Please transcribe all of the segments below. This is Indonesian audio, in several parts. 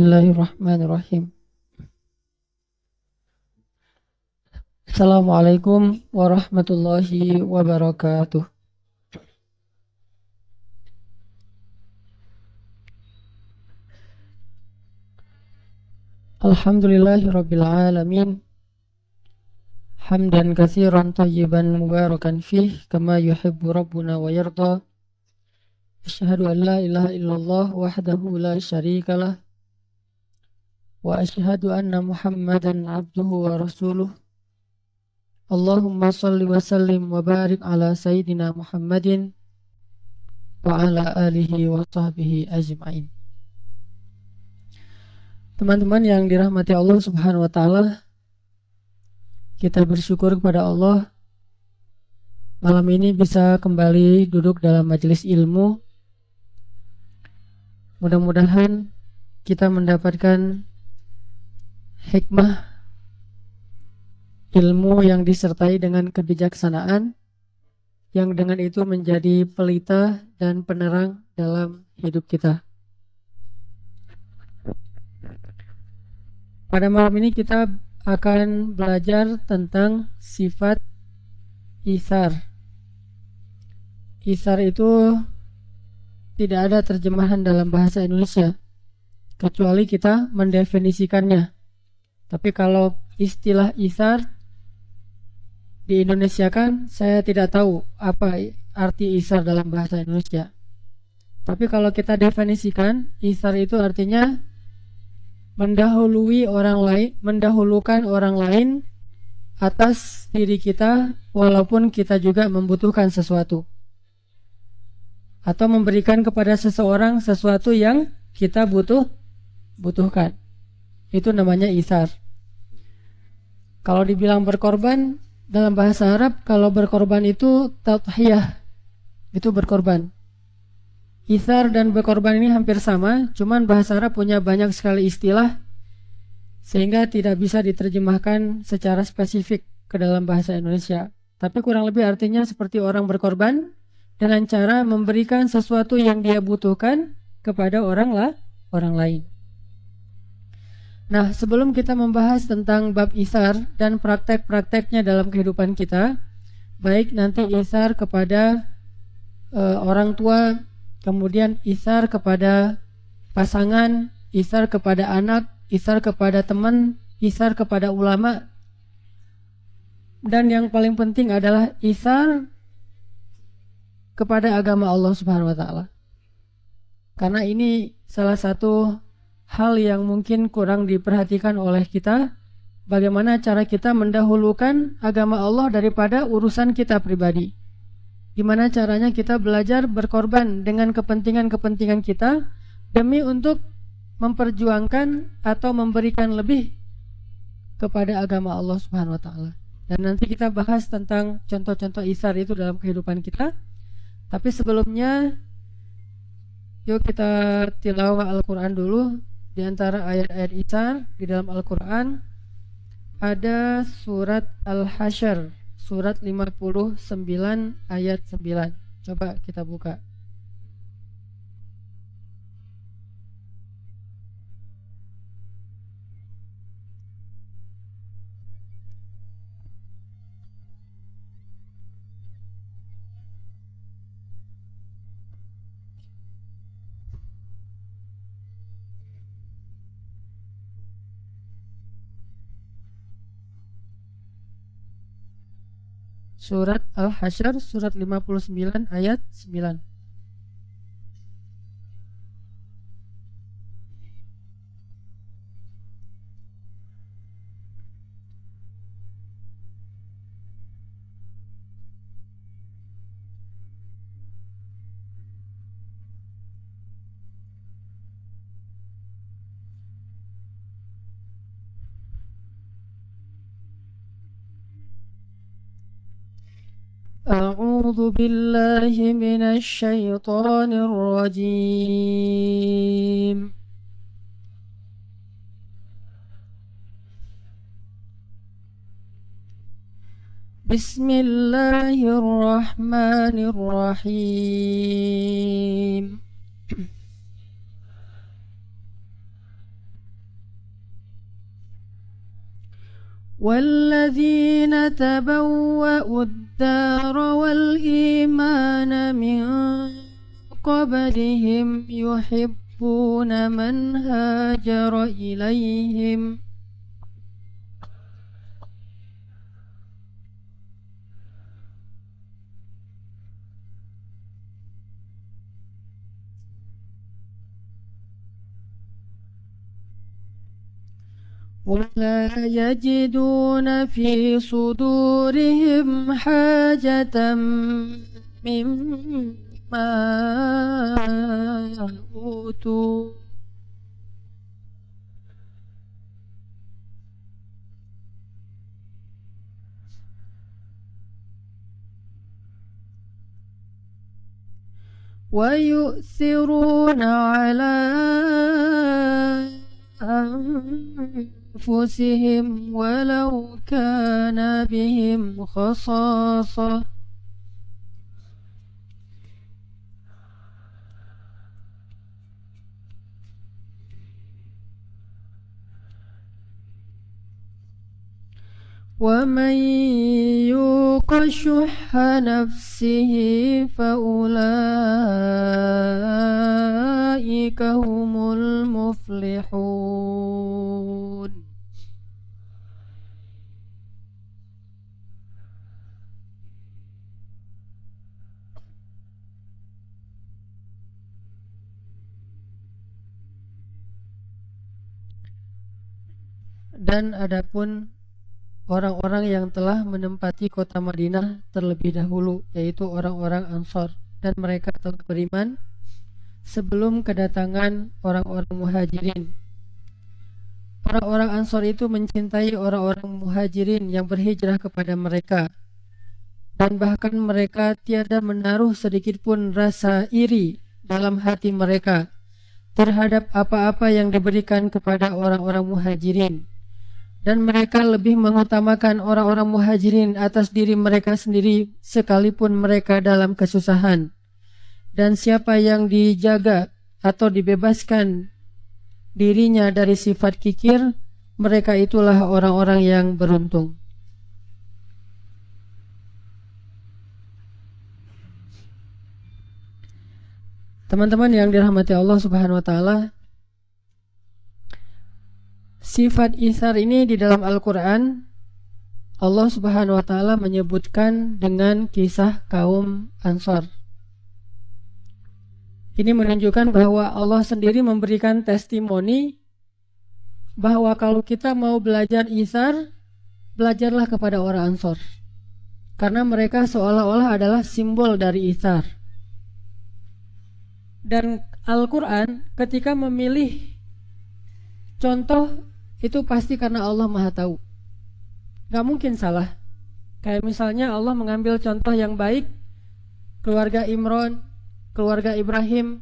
Bismillahirrahmanirrahim. Assalamualaikum warahmatullahi wabarakatuh. Alhamdulillahirabbil alamin. Hamdan katsiran thayyiban mubarakan fih kama yuhibbu rabbuna wa yarda. Asyhadu an la ilaha illallah wahdahu la syarikalah wa asyhadu anna Muhammadan abduhu wa rasuluh. Allahumma salli wa sallim wa barik ala sayyidina Muhammadin wa ala alihi wa sahbihi ajma'in. Teman-teman yang dirahmati Allah Subhanahu wa taala, kita bersyukur kepada Allah malam ini bisa kembali duduk dalam majelis ilmu. Mudah-mudahan kita mendapatkan hikmah ilmu yang disertai dengan kebijaksanaan, yang dengan itu menjadi pelita dan penerang dalam hidup kita. Pada malam ini kita akan belajar tentang sifat itsar. Itsar itu tidak ada terjemahan dalam bahasa Indonesia kecuali kita mendefinisikannya. Tapi kalau istilah itsar di Indonesia kan saya tidak tahu apa arti itsar dalam bahasa Indonesia. Tapi kalau kita definisikan, itsar itu artinya mendahulukan orang lain atas diri kita walaupun kita juga membutuhkan sesuatu, atau memberikan kepada seseorang sesuatu yang kita butuhkan. Itu namanya itsar. Kalau dibilang berkorban, dalam bahasa Arab kalau berkorban itu tadhiyah, itu berkorban. Itsar dan berkorban ini hampir sama, cuman bahasa Arab punya banyak sekali istilah sehingga tidak bisa diterjemahkan secara spesifik ke dalam bahasa Indonesia. Tapi kurang lebih artinya seperti orang berkorban dengan cara memberikan sesuatu yang dia butuhkan kepada orang lain. Nah, sebelum kita membahas tentang bab itsar dan praktek-prakteknya dalam kehidupan kita, baik nanti itsar kepada orang tua, kemudian itsar kepada pasangan, itsar kepada anak, itsar kepada teman, itsar kepada ulama, dan yang paling penting adalah itsar kepada agama Allah Subhanahu wa taala. Karena ini salah satu hal yang mungkin kurang diperhatikan oleh kita, bagaimana cara kita mendahulukan agama Allah daripada urusan kita pribadi. Gimana caranya kita belajar berkorban dengan kepentingan-kepentingan kita demi untuk memperjuangkan atau memberikan lebih kepada agama Allah Subhanahu wa taala. Dan nanti kita bahas tentang contoh-contoh itsar itu dalam kehidupan kita. Tapi sebelumnya yuk kita tilawah Al-Qur'an dulu. Di antara ayat-ayat itsar di dalam Al-Qur'an ada surat Al-Hasyr, surat 59 ayat 9. Coba kita buka. Surat Al-Hasyr, surat 59 ayat 9. A'udzu billahi minasy syaithanir rajim. Bismillahirrahmanirrahim. والذين تبوأوا الدار والإيمان من قبلهم يحبون من هاجر إليهم ولا يجدون في صدورهم حاجة مما أوتوا ويؤثرون على أنفسهم ولو كان بهم خصاصة ومن يوق شح نفسه فأولئك هم المفلحون. Dan adapun orang-orang yang telah menempati kota Madinah terlebih dahulu, yaitu orang-orang Ansor, dan mereka telah beriman sebelum kedatangan orang-orang Muhajirin. Orang-orang Ansor itu mencintai orang-orang Muhajirin yang berhijrah kepada mereka, dan bahkan mereka tiada menaruh sedikit pun rasa iri dalam hati mereka terhadap apa-apa yang diberikan kepada orang-orang Muhajirin. Dan mereka lebih mengutamakan orang-orang Muhajirin atas diri mereka sendiri sekalipun mereka dalam kesusahan. Dan siapa yang dijaga atau dibebaskan dirinya dari sifat kikir, mereka itulah orang-orang yang beruntung. Teman-teman yang dirahmati Allah Subhanahu wa taala, sifat isar ini di dalam Al-Quran Allah Subhanahu wa ta'ala menyebutkan dengan kisah kaum Ansor. Ini menunjukkan bahwa Allah sendiri memberikan testimoni bahwa kalau kita mau belajar isar, belajarlah kepada orang Ansor, karena mereka seolah-olah adalah simbol dari isar. Dan Al-Quran ketika memilih contoh itu pasti karena Allah Maha Tahu. Gak mungkin salah. Kayak misalnya Allah mengambil contoh yang baik, keluarga Imran, keluarga Ibrahim,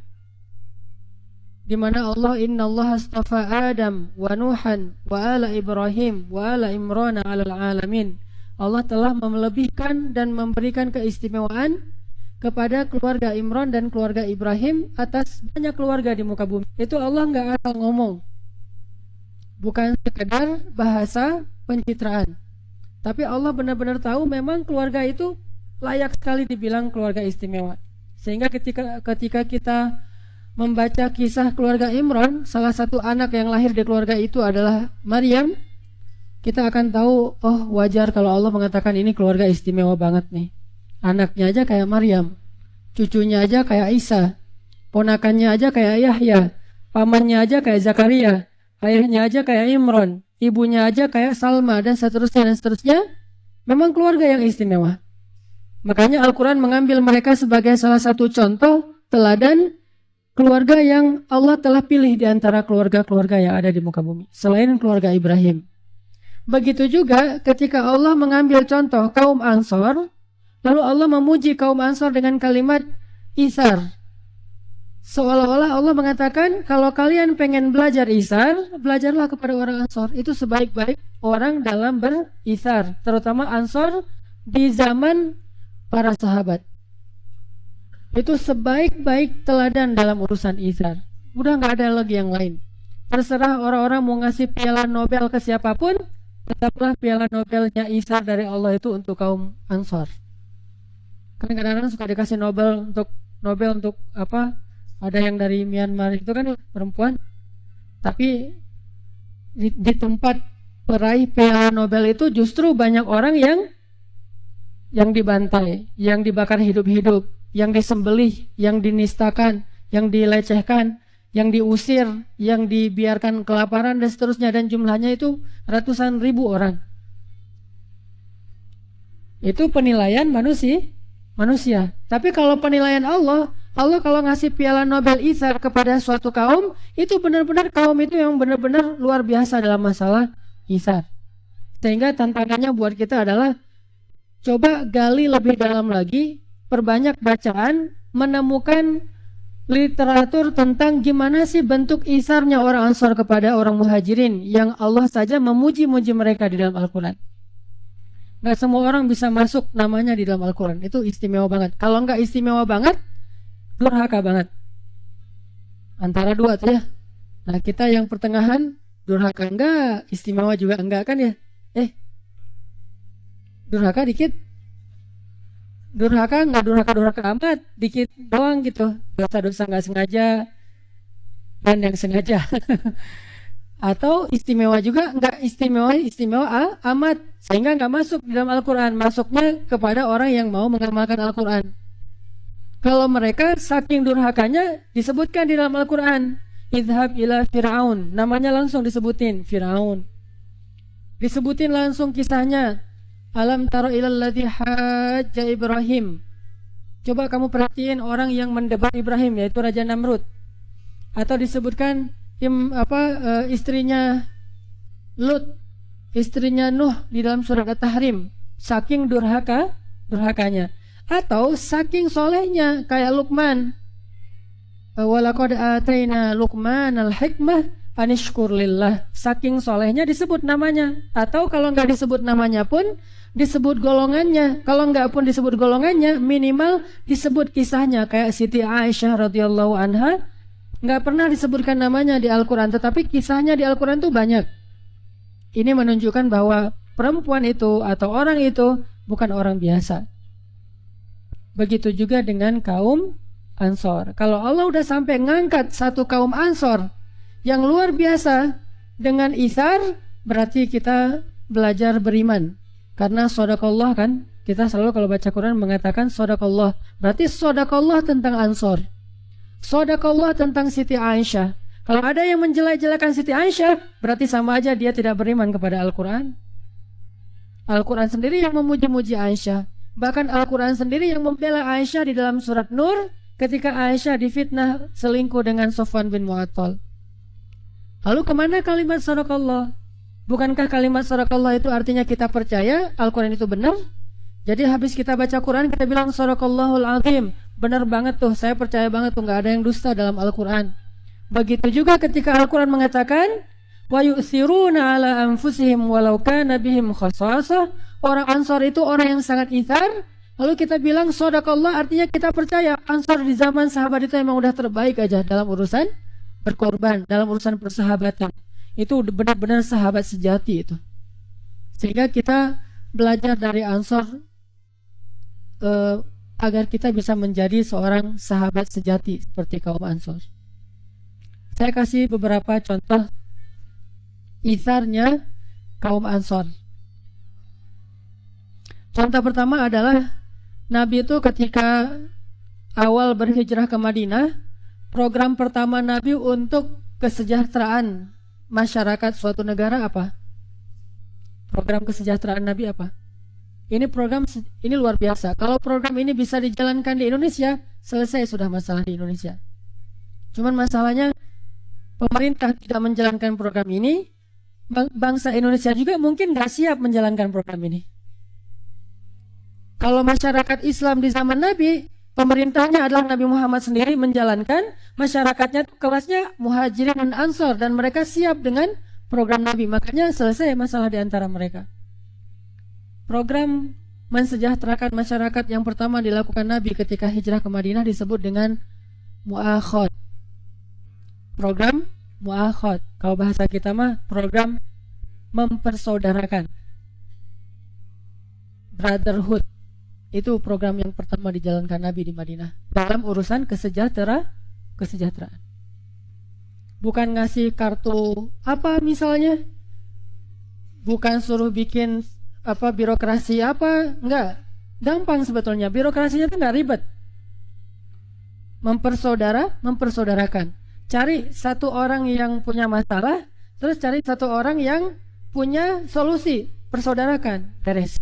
di mana Allah innallaha astafa Adam wa Nuhan wa ala Ibrahim wa ala Imran 'alal alamin. Allah telah melebihkan dan memberikan keistimewaan kepada keluarga Imran dan keluarga Ibrahim atas banyak keluarga di muka bumi. Itu Allah gak asal ngomong, bukan sekedar bahasa pencitraan, tapi Allah benar-benar tahu memang keluarga itu layak sekali dibilang keluarga istimewa. Sehingga ketika kita membaca kisah keluarga Imran, salah satu anak yang lahir di keluarga itu adalah Maryam, kita akan tahu, oh wajar kalau Allah mengatakan ini keluarga istimewa banget nih. Anaknya aja kayak Maryam, cucunya aja kayak Isa, ponakannya aja kayak Yahya, pamannya aja kayak Zakaria, ayahnya aja kayak Imran, ibunya aja kayak Salma, dan seterusnya dan seterusnya. Memang keluarga yang istimewa. Makanya Al-Quran mengambil mereka sebagai salah satu contoh teladan keluarga yang Allah telah pilih di antara keluarga-keluarga yang ada di muka bumi, selain keluarga Ibrahim. Begitu juga ketika Allah mengambil contoh kaum Ansor, lalu Allah memuji kaum Ansor dengan kalimat isar. Seolah-olah Allah mengatakan, kalau kalian pengen belajar isar, belajarlah kepada orang Ansor. Itu sebaik-baik orang dalam berisar, terutama Ansor di zaman para sahabat. Itu sebaik-baik teladan dalam urusan isar. Udah gak ada lagi yang lain. Terserah orang-orang mau ngasih piala Nobel ke siapapun, tetaplah piala Nobelnya Isa dari Allah itu untuk kaum Ansor. Kan kadang-kadang suka dikasih Nobel untuk apa? Ada yang dari Myanmar itu kan perempuan, tapi di tempat peraih piala Nobel itu justru banyak orang yang dibantai, yang dibakar hidup-hidup, yang disembelih, yang dinistakan, yang dilecehkan, yang diusir, yang dibiarkan kelaparan dan seterusnya, dan jumlahnya itu ratusan ribu orang. Itu penilaian manusia. Tapi kalau penilaian Allah kalau ngasih piala Nobel Isa kepada suatu kaum, itu benar-benar kaum itu yang benar-benar luar biasa dalam masalah Isa. Sehingga tantangannya buat kita adalah coba gali lebih dalam lagi, perbanyak bacaan, menemukan literatur tentang gimana sih bentuk isarnya orang Ansor kepada orang Muhajirin yang Allah saja memuji-muji mereka di dalam Al-Quran. Gak semua orang bisa masuk namanya di dalam Al-Quran. Itu istimewa banget. Kalau nggak istimewa banget, durhaka banget. Antara dua tuh ya. Nah kita yang pertengahan, durhaka enggak, istimewa juga enggak kan ya. Durhaka dikit. Durhaka enggak durhaka amat, dikit doang gitu. Dosa-dosa nggak sengaja dan yang sengaja. Atau istimewa juga enggak istimewa amat, sehingga enggak masuk di dalam Al-Quran. Masuknya kepada orang yang mau mengamalkan Al-Quran. Kalau mereka saking durhakanya disebutkan di dalam Al-Quran, idhab ila Fir'aun, namanya langsung disebutin Fir'aun. Disebutin langsung kisahnya. Alam taro ilal ladzi hajja Ibrahim. Coba kamu perhatiin orang yang mendebat Ibrahim, yaitu Raja Namrud. Atau disebutkan istrinya Lut, istrinya Nuh di dalam surat At-Tahrim. Saking durhakanya. Atau saking solehnya kayak Luqman. Walaqad ataina Luqmanal hikmah anishkur lillah. Saking solehnya disebut namanya. Atau kalau nggak disebut namanya pun disebut golongannya. Kalau nggak pun disebut golongannya, minimal disebut kisahnya. Kayak Siti Aisyah radhiyallahu anha, nggak pernah disebutkan namanya di Al-Quran, tetapi kisahnya di Al-Quran tuh banyak. Ini menunjukkan bahwa perempuan itu atau orang itu bukan orang biasa. Begitu juga dengan kaum Ansor. Kalau Allah udah sampai ngangkat satu kaum Ansor yang luar biasa dengan isar, berarti kita belajar beriman. Karena shadakallah kan, kita selalu kalau baca Quran mengatakan shadakallah. Berarti shadakallah tentang Ansor. Shadakallah tentang Siti Aisyah. Kalau ada yang menjelek-jelekan Siti Aisyah, berarti sama aja dia tidak beriman kepada Al-Quran. Al-Quran sendiri yang memuji-muji Aisyah. Bahkan Al-Quran sendiri yang membela Aisyah di dalam surat Nur ketika Aisyah difitnah selingkuh dengan Sofwan bin Mu'attal. Lalu kemana kalimat shadakallah? Bukankah kalimat shadakallah itu artinya kita percaya Al-Quran itu benar? Jadi habis kita baca Quran kita bilang shadaqallahul azim. Benar banget tuh, saya percaya banget tuh, nggak ada yang dusta dalam Al-Quran. Begitu juga ketika Al-Quran mengatakan wa yu'thiruna ala anfusihim walau kana bihim khasasah. Orang Ansor itu orang yang sangat ithar. Lalu kita bilang shadaqallah, artinya kita percaya Ansor di zaman sahabat itu memang udah terbaik aja dalam urusan berkorban, dalam urusan persahabatan. Itu benar-benar sahabat sejati itu. Sehingga kita belajar dari Ansor agar kita bisa menjadi seorang sahabat sejati seperti kaum Ansor. Saya kasih beberapa contoh itharnya kaum Ansor. Contoh pertama adalah Nabi itu ketika awal berhijrah ke Madinah, program pertama Nabi untuk kesejahteraan masyarakat suatu negara apa? Program kesejahteraan Nabi apa? Ini luar biasa. Kalau program ini bisa dijalankan di Indonesia, selesai sudah masalah di Indonesia. Cuman masalahnya pemerintah tidak menjalankan program ini, bangsa Indonesia juga mungkin gak siap menjalankan program ini. Kalau masyarakat Islam di zaman Nabi, pemerintahnya adalah Nabi Muhammad sendiri menjalankan, masyarakatnya kelasnya Muhajirin dan Ansor, dan mereka siap dengan program Nabi. Makanya selesai masalah di antara mereka. Program mensejahterakan masyarakat yang pertama dilakukan Nabi ketika hijrah ke Madinah disebut dengan mu'akhad. Program mu'akhad. Kalau bahasa kita mah program mempersaudarakan. Brotherhood itu program yang pertama dijalankan Nabi di Madinah dalam urusan kesejahteraan. Bukan ngasih kartu apa misalnya, bukan suruh bikin apa birokrasi apa, enggak, gampang sebetulnya. Birokrasinya itu enggak ribet. Mempersaudarakan. Cari satu orang yang punya masalah, terus cari satu orang yang punya solusi, persaudarakan, beres.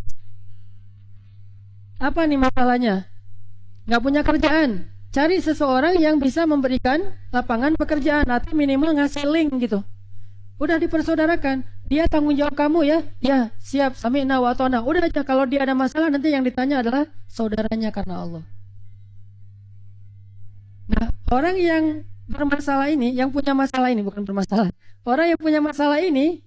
Apa nih masalahnya? Nggak punya kerjaan. Cari seseorang yang bisa memberikan lapangan pekerjaan atau minimal ngasih link gitu. Udah dipersaudarakan. Dia tanggung jawab kamu ya. Ya, siap. Sami'na wa ata'na. Udah aja, kalau dia ada masalah nanti yang ditanya adalah saudaranya karena Allah. Nah, orang yang bermasalah ini, yang punya masalah ini, bukan bermasalah. Orang yang punya masalah ini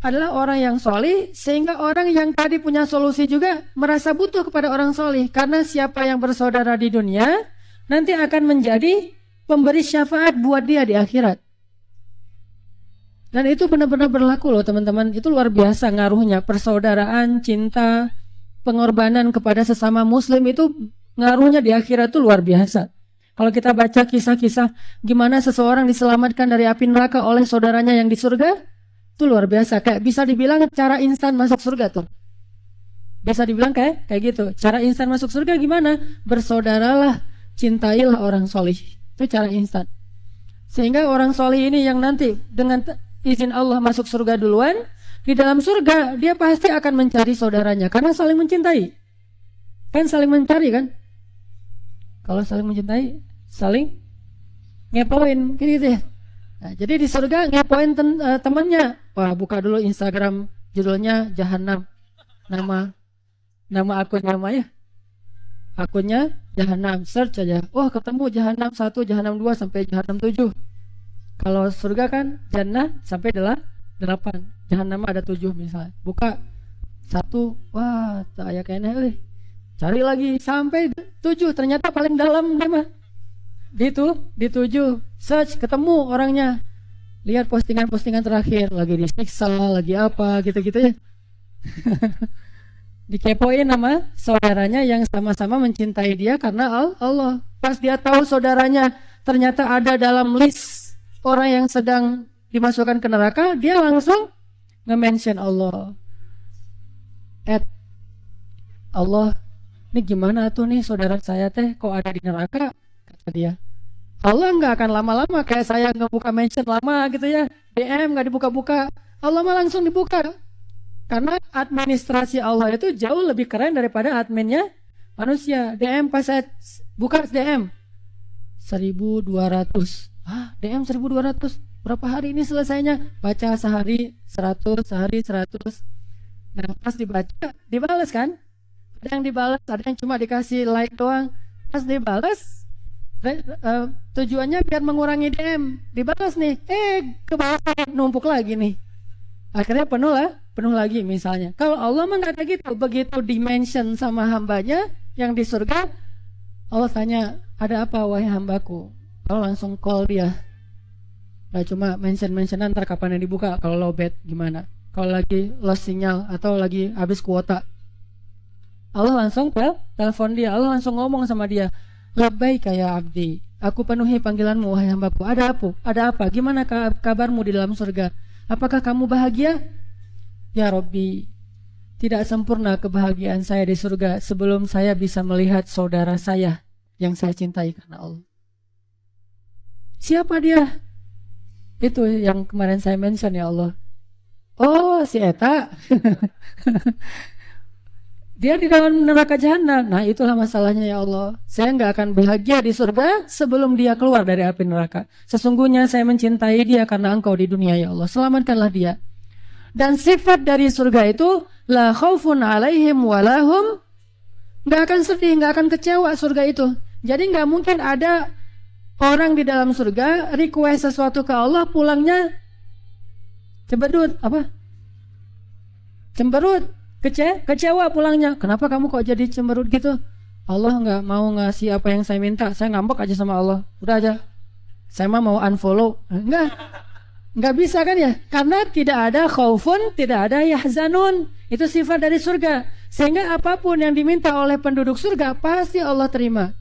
adalah orang yang solih, sehingga orang yang tadi punya solusi juga merasa butuh kepada orang solih. Karena siapa yang bersaudara di dunia nanti akan menjadi pemberi syafaat buat dia di akhirat. Dan itu benar-benar berlaku loh teman-teman. Itu luar biasa ngaruhnya. Persaudaraan, cinta, pengorbanan kepada sesama muslim itu ngaruhnya di akhirat itu luar biasa. Kalau kita baca kisah-kisah gimana seseorang diselamatkan dari api neraka oleh saudaranya yang di surga, itu luar biasa. Kayak bisa dibilang cara instan masuk surga tuh. Bisa dibilang kayak gitu. Cara instan masuk surga gimana? Bersaudaralah, cintailah orang solih. Itu cara instan. Sehingga orang solih ini yang nanti dengan izin Allah masuk surga duluan, di dalam surga dia pasti akan mencari saudaranya karena saling mencintai. Kan saling mencari kan? Kalau saling mencintai, saling ngepoin gitu ya. Nah, jadi di surga ngepoin temannya. Wah, buka dulu Instagram, judulnya Jahannam. Nama akun namanya. Akunnya Jahannam, search aja. Wah, ketemu Jahannam 1, Jahannam 2 sampai Jahannam 7. Kalau surga kan Jannah sampai 8. Jahannam ada 7 misalnya. Buka 1, wah, tak aya kene. Cari lagi sampai 7, ternyata paling dalam mah. Di 7, search, ketemu orangnya. Lihat postingan-postingan terakhir, lagi disiksa, lagi apa, gitu-gitu ya. Dikepoin nama saudaranya yang sama-sama mencintai dia karena Allah. Pas dia tahu saudaranya ternyata ada dalam list orang yang sedang dimasukkan ke neraka, dia langsung nge-mention Allah. Allah, ini gimana tuh nih saudara saya teh kok ada di neraka, kata dia. Allah nggak akan lama-lama kayak saya ngebuka mention lama gitu ya, DM nggak dibuka-buka. Allah mah langsung dibuka karena administrasi Allah itu jauh lebih keren daripada adminnya manusia. DM pas saya buka DM 1.200. DM 1.200, berapa hari ini selesainya? Baca sehari 100, sehari 100. Nah pas dibaca dibalas kan, ada yang dibalas, ada yang cuma dikasih like doang. Pas dibalas tujuannya biar mengurangi DM, dibalas nih, ke bawah numpuk lagi nih, akhirnya penuh lagi misalnya. Kalau Allah mah nggak kayak gitu. Begitu dimention sama hambanya yang di surga, Allah tanya, ada apa wahai hambaku? Allah langsung call dia. Nah cuma mention ntar kapan yang dibuka. Kalau lowbat gimana? Kalau lagi lost sinyal atau lagi habis kuota, Allah langsung telepon dia. Allah langsung ngomong sama dia, labbaika ya abdi, aku penuhi panggilanmu wahai hambaku. Ada apa? Gimana kabarmu di dalam surga? Apakah kamu bahagia? Ya Rabbi, tidak sempurna kebahagiaan saya di surga sebelum saya bisa melihat saudara saya yang saya cintai karena Allah. Siapa dia? Itu yang kemarin saya mention ya Allah. Oh, si Eta. Dia di dalam neraka jahanam. Nah itulah masalahnya ya Allah. Saya nggak akan bahagia di surga sebelum dia keluar dari api neraka. Sesungguhnya saya mencintai dia karena Engkau di dunia ya Allah. Selamatkanlah dia. Dan sifat dari surga itu la khaufun alaihim walahum, nggak akan sedih, nggak akan kecewa surga itu. Jadi nggak mungkin ada orang di dalam surga request sesuatu ke Allah, pulangnya cemberut kecewa pulangnya. Kenapa kamu kok jadi cemberut gitu? Allah nggak mau ngasih apa yang saya minta, saya ngambek aja sama Allah. Udah aja, saya mah mau unfollow. Nggak bisa kan ya? Karena tidak ada khaufun, tidak ada yahzanun. Itu sifat dari surga. Sehingga apapun yang diminta oleh penduduk surga pasti Allah terima.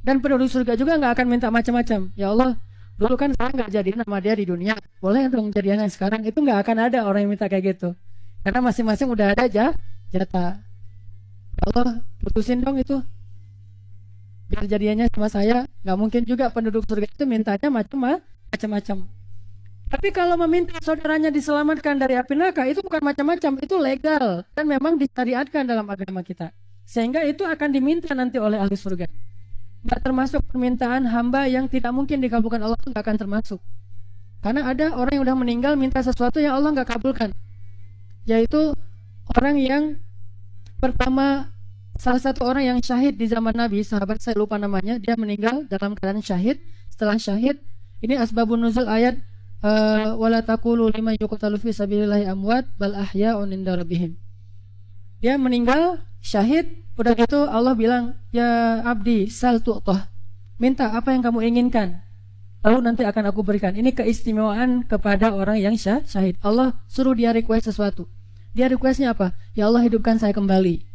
Dan penduduk surga juga nggak akan minta macam-macam. Ya Allah, dulu kan saya nggak jadian sama dia di dunia. Boleh dong jadiannya sekarang. Itu nggak akan ada orang yang minta kayak gitu. Karena masing-masing udah ada jatah. Ya Allah, putusin dong itu. Biar jadiannya sama saya. Nggak mungkin juga penduduk surga itu mintanya macam-macam. Tapi kalau meminta saudaranya diselamatkan dari api neraka itu bukan macam-macam, itu legal dan memang disyariatkan dalam agama kita. Sehingga itu akan diminta nanti oleh ahli surga. Nggak termasuk permintaan hamba yang tidak mungkin dikabulkan Allah, itu nggak akan termasuk. Karena ada orang yang udah meninggal minta sesuatu yang Allah nggak kabulkan. Yaitu orang yang pertama, salah satu orang yang syahid di zaman Nabi, sahabat saya lupa namanya, dia meninggal dalam keadaan syahid. Setelah syahid, ini asbabun nuzul ayat wala taqulu liman yuqtalu fi sabilillahi amwat bal ahya'un inda rabbihim. Dia meninggal syahid, udah gitu Allah bilang, ya abdi sal tu'tah, minta apa yang kamu inginkan lalu nanti akan aku berikan. Ini keistimewaan kepada orang yang syahid. Allah suruh dia request sesuatu. Dia requestnya apa? Ya Allah, hidupkan saya kembali.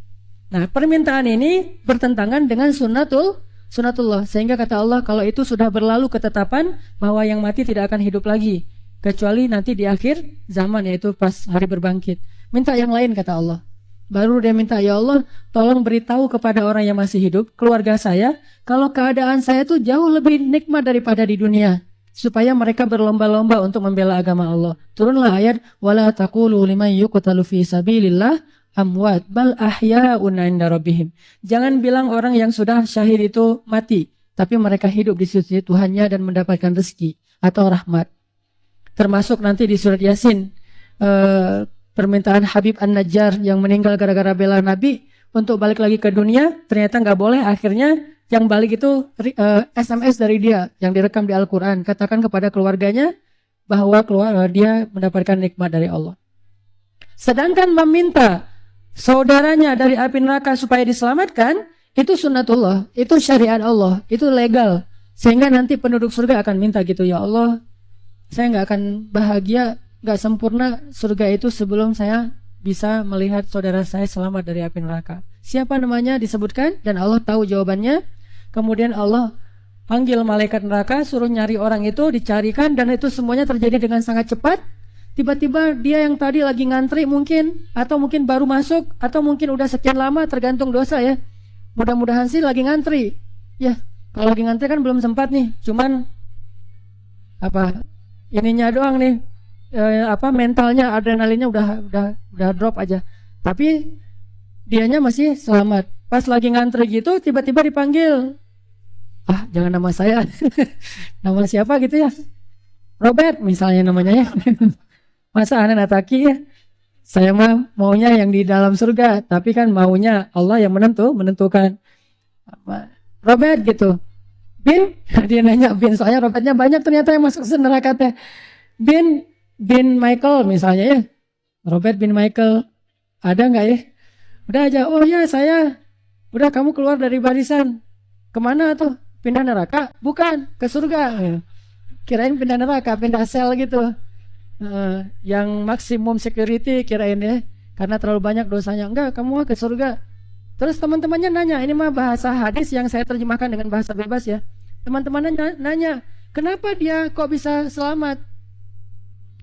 Nah, permintaan ini bertentangan dengan sunnatullah, sehingga kata Allah, kalau itu sudah berlalu ketetapan bahwa yang mati tidak akan hidup lagi kecuali nanti di akhir zaman, yaitu pas hari berbangkit. Minta yang lain, kata Allah. Baru dia minta, ya Allah, tolong beritahu kepada orang yang masih hidup, keluarga saya, kalau keadaan saya tuh jauh lebih nikmat daripada di dunia, supaya mereka berlomba-lomba untuk membela agama Allah. Turunlah ayat wala taqulu liman yuqtalu fi sabilillah amwat bal ahya'un 'inda rabbihim. Jangan bilang orang yang sudah syahid itu mati, tapi mereka hidup di sisi Tuhannya dan mendapatkan rezeki atau rahmat. Termasuk nanti di surat Yasin, permintaan Habib An-Najjar yang meninggal gara-gara bela Nabi untuk balik lagi ke dunia, ternyata nggak boleh. Akhirnya yang balik itu SMS dari dia yang direkam di Al-Quran. Katakan kepada keluarganya bahwa dia mendapatkan nikmat dari Allah. Sedangkan meminta saudaranya dari api neraka supaya diselamatkan, itu sunnatullah, itu syariat Allah, itu legal. Sehingga nanti penduduk surga akan minta gitu, ya Allah, saya nggak akan bahagia, nggak sempurna surga itu sebelum saya bisa melihat saudara saya selamat dari api neraka. Siapa namanya disebutkan dan Allah tahu jawabannya. Kemudian Allah panggil malaikat neraka, suruh nyari orang itu, dicarikan, dan itu semuanya terjadi dengan sangat cepat. Tiba-tiba dia yang tadi lagi ngantri mungkin, atau mungkin baru masuk, atau mungkin udah sekian lama, tergantung dosa ya. Mudah-mudahan sih lagi ngantri. Ya, kalau lagi ngantri kan belum sempat nih, cuman ininya doang nih, mentalnya, adrenalinnya udah drop aja. Tapi dianya masih selamat. Pas lagi ngantri gitu, tiba-tiba dipanggil. Jangan nama saya. Nama siapa gitu ya? Robert misalnya namanya ya. Masa aneh nataki ya? Saya mah maunya yang di dalam surga, tapi kan maunya Allah yang menentukan. Robert gitu. Bin, dia nanya bin, soalnya Robertnya banyak ternyata yang masuk ke neraka teh. Bin Michael misalnya ya. Robert bin Michael, ada nggak ya? Udah aja, oh ya saya. Udah, kamu keluar dari barisan. Kemana tuh? Pindah neraka? Bukan, ke surga. Kirain pindah neraka, pindah sel gitu. Yang maksimum security kirain ya, karena terlalu banyak dosanya. Enggak, kamu ke surga. Terus teman-temannya nanya, ini mah bahasa hadis yang saya terjemahkan dengan bahasa bebas ya. Teman-temannya nanya, kenapa dia kok bisa selamat?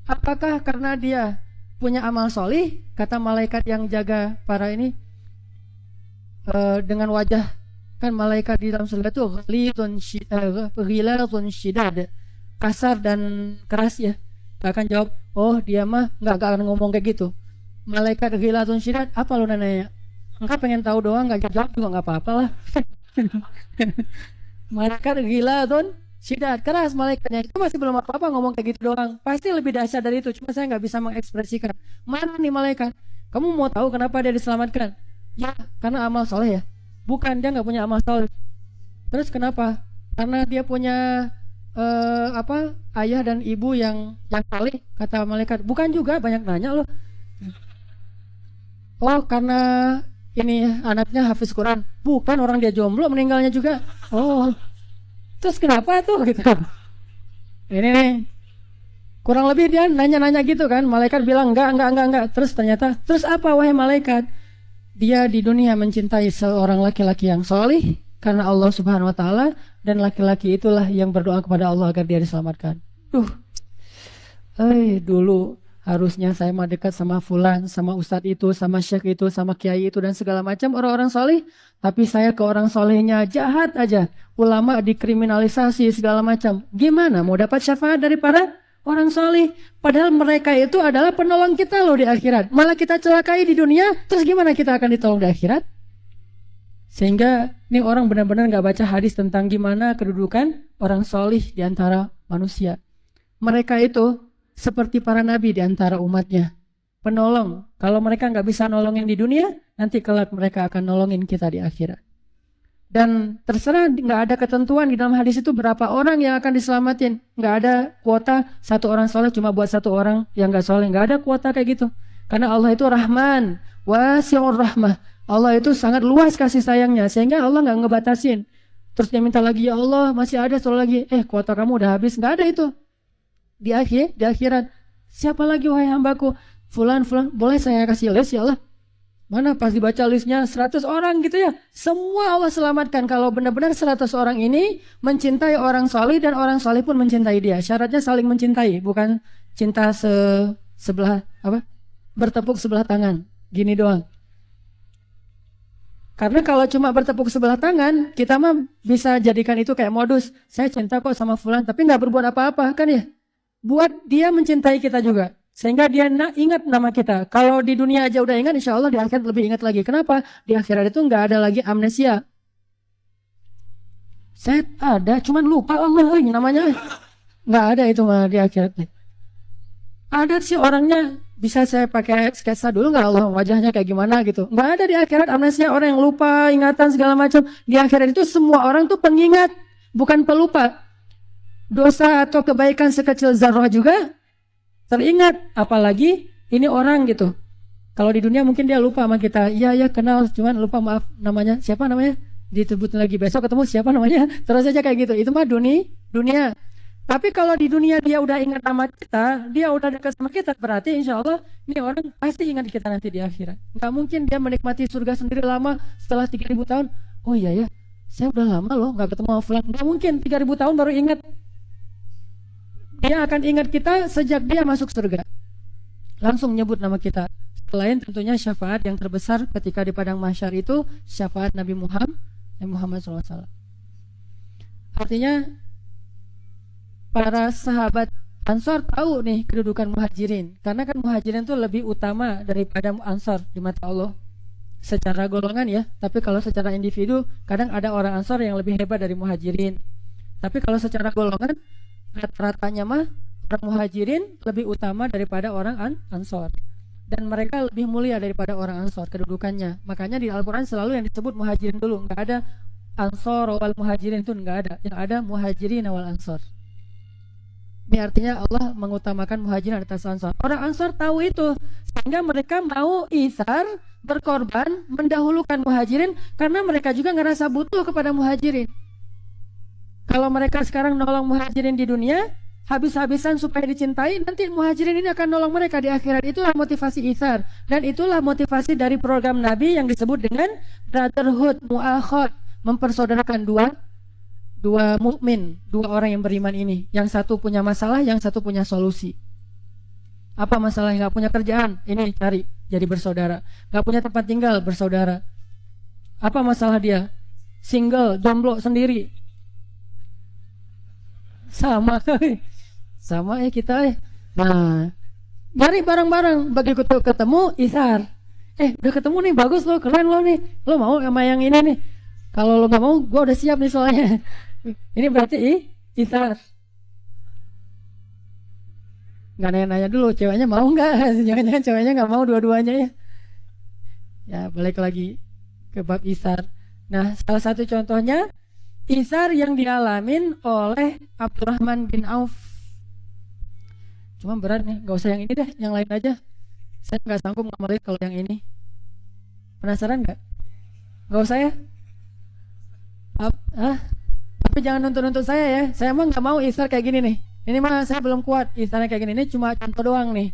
Apakah karena dia punya amal solih? Kata malaikat yang jaga para ini, dengan wajah, kan malaikat di dalam surga itu ghilatun syidad, kasar dan keras ya. Akan jawab, oh dia mah nggak akan ngomong kayak gitu. Malaikat ghilatun syidad, apa lu nanya? Engkau pengen tahu doang, nggak jawab juga nggak apa-apa lah. Malaikat ghilatun syidad, keras malaikatnya. Itu masih belum apa-apa ngomong kayak gitu doang. Pasti lebih dahsyat dari itu, cuma saya nggak bisa mengekspresikan. Mana nih malaikat? Kamu mau tahu kenapa dia diselamatkan? Ya, karena amal soleh ya. Bukan, dia nggak punya amal soleh. Terus kenapa? Karena dia punya ayah dan ibu yang saleh, kata malaikat. Bukan juga, banyak nanya loh. Oh, karena ini anaknya hafiz Quran. Bukan, orang dia jomblo meninggalnya juga. Oh, terus kenapa tuh gitu? Ini nih, Kurang lebih dia nanya-nanya gitu kan. Malaikat bilang enggak. Terus ternyata, terus apa wahai malaikat? Dia di dunia mencintai seorang laki-laki yang solih karena Allah Subhanahu wa taala, dan laki-laki itulah yang berdoa kepada Allah agar dia diselamatkan. Dulu harusnya saya mah dekat sama fulan, sama ustadz itu, sama syekh itu, sama kiai itu dan segala macam orang-orang solih, tapi saya ke orang solehnya jahat aja. Ulama dikriminalisasi segala macam. Gimana mau dapat syafaat dari para orang solih? Padahal mereka itu adalah penolong kita loh di akhirat. Malah kita celakai di dunia, terus gimana kita akan ditolong di akhirat? Sehingga ini orang benar-benar gak baca hadis tentang gimana kedudukan orang solih di antara manusia. Mereka itu seperti para nabi di antara umatnya, penolong. Kalau mereka nggak bisa nolongin di dunia, nanti kelak mereka akan nolongin kita di akhirat. Dan terserah, nggak ada ketentuan di dalam hadis itu berapa orang yang akan diselamatin. Nggak ada kuota satu orang soleh cuma buat satu orang yang nggak soleh. Nggak ada kuota kayak gitu. Karena Allah itu Rahman, wasi'ur rahmah. Allah itu sangat luas kasih sayangnya, sehingga Allah nggak ngebatasin. Terus dia minta lagi, ya Allah masih ada satu lagi. Kuota kamu udah habis. Nggak ada itu. Di akhirat, siapa lagi wahai hambaku? Fulan, boleh saya kasih list ya Allah? Mana pas dibaca listnya 100 orang gitu ya. Semua Allah selamatkan kalau benar-benar 100 orang ini mencintai orang soleh dan orang soleh pun mencintai dia. Syaratnya saling mencintai, bukan cinta sebelah bertepuk sebelah tangan. Gini doang. Karena kalau cuma bertepuk sebelah tangan, kita mah bisa jadikan itu kayak modus. Saya cinta kok sama fulan tapi nggak berbuat apa-apa kan ya. Buat dia mencintai kita juga, sehingga dia ingat nama kita. Kalau di dunia aja udah ingat, insya Allah di akhirat lebih ingat lagi. Kenapa? Di akhirat itu nggak ada lagi amnesia. Saya ada, cuman lupa Allah namanya. Nggak ada itu mah di akhirat. Ada sih orangnya, bisa saya pakai sketsa dulu nggak Allah wajahnya kayak gimana gitu. Nggak ada di akhirat amnesia, orang yang lupa, ingatan segala macam. Di akhirat itu semua orang tuh pengingat, bukan pelupa. Dosa atau kebaikan sekecil zarah juga teringat, apalagi ini orang gitu. Kalau di dunia mungkin dia lupa sama kita. Iya kenal, cuman lupa maaf namanya. Siapa namanya? Disebutin lagi besok ketemu siapa namanya. Terus aja kayak gitu. Itu mah dunia. Tapi kalau di dunia dia udah ingat nama kita, dia udah dekat sama kita, berarti insya Allah ini orang pasti ingat kita nanti di akhirat. Gak mungkin dia menikmati surga sendiri lama setelah 3.000 tahun. Oh iya ya, saya udah lama loh gak ketemu sama fulan. Gak mungkin 3.000 tahun baru ingat. Dia akan ingat kita sejak dia masuk surga. Langsung nyebut nama kita. Selain tentunya syafaat yang terbesar ketika di padang mahsyar itu syafaat Nabi Muhammad SAW. Artinya para sahabat Ansor tahu nih kedudukan muhajirin. Karena kan muhajirin itu lebih utama daripada Ansor di mata Allah. Secara golongan ya. Tapi kalau secara individu kadang ada orang Ansor yang lebih hebat dari muhajirin. Tapi kalau secara golongan rata-ratanya mah orang muhajirin lebih utama daripada orang Ansor, dan mereka lebih mulia daripada orang Ansor kedudukannya. Makanya di Al-Quran selalu yang disebut muhajirin dulu, nggak ada Ansor wal muhajirin, itu nggak ada, yang ada muhajirin wal Ansor. Ini artinya Allah mengutamakan muhajirin atas Ansor. Orang Ansor tahu itu, sehingga mereka mau isar, berkorban, mendahulukan muhajirin karena mereka juga ngerasa butuh kepada muhajirin. Kalau mereka sekarang nolong muhajirin di dunia, habis-habisan supaya dicintai, nanti muhajirin ini akan nolong mereka di akhirat. Itulah motivasi itsar, dan itulah motivasi dari program Nabi yang disebut dengan brotherhood, mu'akhad, mempersaudarakan dua mukmin, dua orang yang beriman ini. Yang satu punya masalah, yang satu punya solusi. Apa masalah? Nggak punya kerjaan, ini cari jadi bersaudara. Nggak punya tempat tinggal, bersaudara. Apa masalah dia? Single, jomblo sendiri. Sama ya kita. Nah, nyari bareng-bareng, begitu ketemu isar. Udah ketemu nih, bagus lo, keren lo nih. Lo mau sama yang ini nih. Kalau lo nggak mau, gue udah siap nih soalnya. Ini berarti isar. Nggak nanya-nanya dulu, ceweknya mau nggak? Jangan-jangan ceweknya nggak mau dua-duanya ya. Ya, balik lagi ke bab isar. Nah, salah satu contohnya isar yang dialamin oleh Abdurrahman bin Auf. Cuma berat nih, gak usah yang ini deh, yang lain aja. Saya gak sanggup ngamalin kalau yang ini. Penasaran gak? Gak usah ya? Tapi jangan nuntut-nuntut saya ya. Saya emang gak mau isar kayak gini nih. Ini mah saya belum kuat istilahnya kayak gini. Ini cuma contoh doang nih.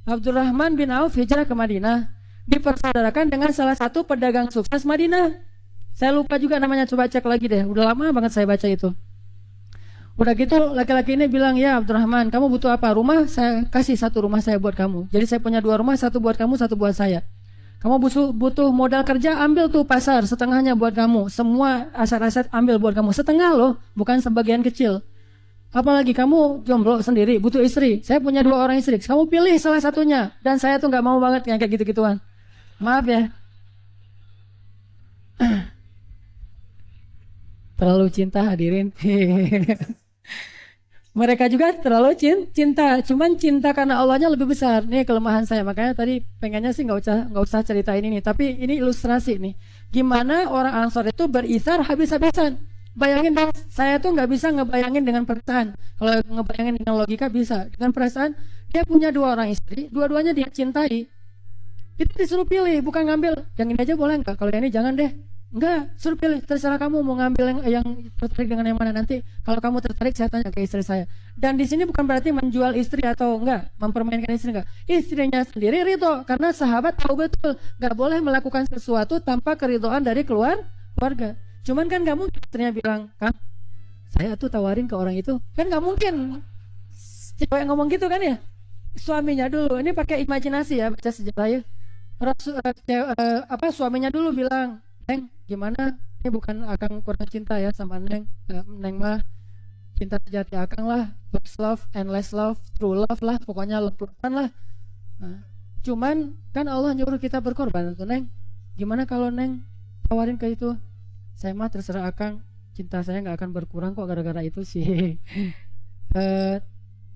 Abdurrahman bin Auf hijrah ke Madinah, dipersaudarakan dengan salah satu pedagang sukses Madinah. Saya lupa juga namanya, coba cek lagi deh. Udah lama banget saya baca itu. Udah gitu laki-laki ini bilang, ya Abdurrahman, kamu butuh apa? Rumah, saya kasih satu rumah saya buat kamu. Jadi saya punya 2 rumah, satu buat kamu, satu buat saya. Kamu butuh modal kerja, ambil tuh pasar, setengahnya buat kamu. Semua aset-aset ambil buat kamu, setengah loh, bukan sebagian kecil. Apalagi kamu jomblo sendiri, butuh istri. Saya punya 2 orang istri. Kamu pilih salah satunya. Dan saya tuh nggak mau banget yang kayak gitu-gituan. Maaf ya. Terlalu cinta hadirin. Mereka juga terlalu cinta. Cuman cinta karena Allahnya lebih besar. Nih kelemahan saya. Makanya tadi pengennya sih nggak usah ceritain ini. Tapi ini ilustrasi nih. Gimana orang Ansor itu berisar habis-habisan. Bayangin dong, saya tuh nggak bisa ngebayangin dengan perasaan. Kalau ngebayangin dengan logika bisa. Dengan perasaan, dia punya 2 orang istri, dua-duanya dia cintai. Kita disuruh pilih, bukan ngambil. Yang ini aja boleh nggak? Kalau yang ini jangan deh. Enggak, suruh pilih. Terserah kamu mau ngambil yang tertarik dengan yang mana nanti. Kalau kamu tertarik, saya tanya ke istri saya. Dan di sini bukan berarti menjual istri atau enggak, mempermainkan istri enggak. Istrinya sendiri ridho, karena sahabat tahu betul nggak boleh melakukan sesuatu tanpa keridhaan dari keluarga. Cuman kan kamu istrinya bilang, Kang, saya tuh tawarin ke orang itu. Kan nggak mungkin cewek ngomong gitu kan ya. Suaminya dulu, ini pakai imajinasi ya, baca sejarah ya. Suaminya dulu bilang, Neng, gimana? Ini bukan Akang kurang cinta ya sama Neng. Neng mah cinta sejati Akang lah. First love, endless love, true love lah. Pokoknya love-lovean lah. Nah, cuman kan Allah nyuruh kita berkorban tuh Neng. Gimana kalau Neng tawarin ke itu? Saya mah terserah Akang, cinta saya nggak akan berkurang kok gara-gara itu sih.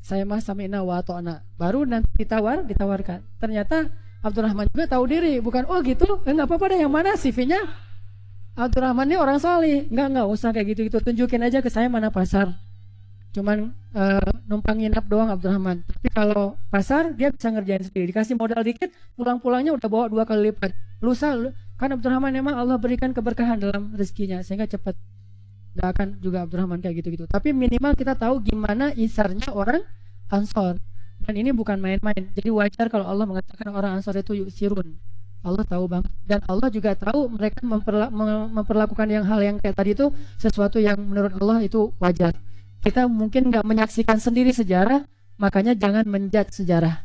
Saya mah sami'na wa ata'na. Baru nanti ditawarkan. Ternyata Abdurrahman juga tahu diri, bukan oh gitu, nggak apa-apa deh, yang mana CV-nya? Abdurrahman ini orang salih, nggak usah kayak gitu-gitu, tunjukin aja ke saya mana pasar. Cuman numpang nginap doang Abdurrahman. Tapi kalau pasar dia bisa ngerjain sendiri, dikasih modal dikit, pulang-pulangnya udah bawa 2 kali lipat. Lusa kan Abdurrahman memang Allah berikan keberkahan dalam rezekinya sehingga cepat. Gak akan juga Abdurrahman kayak gitu-gitu. Tapi minimal kita tahu gimana isarnya orang Ansor. Dan ini bukan main-main. Jadi wajar kalau Allah mengatakan orang Ansor itu yusirun. Allah tahu banget. Dan Allah juga tahu mereka memperlakukan hal yang kayak tadi itu sesuatu yang menurut Allah itu wajar. Kita mungkin gak menyaksikan sendiri sejarah, makanya jangan menjudge sejarah.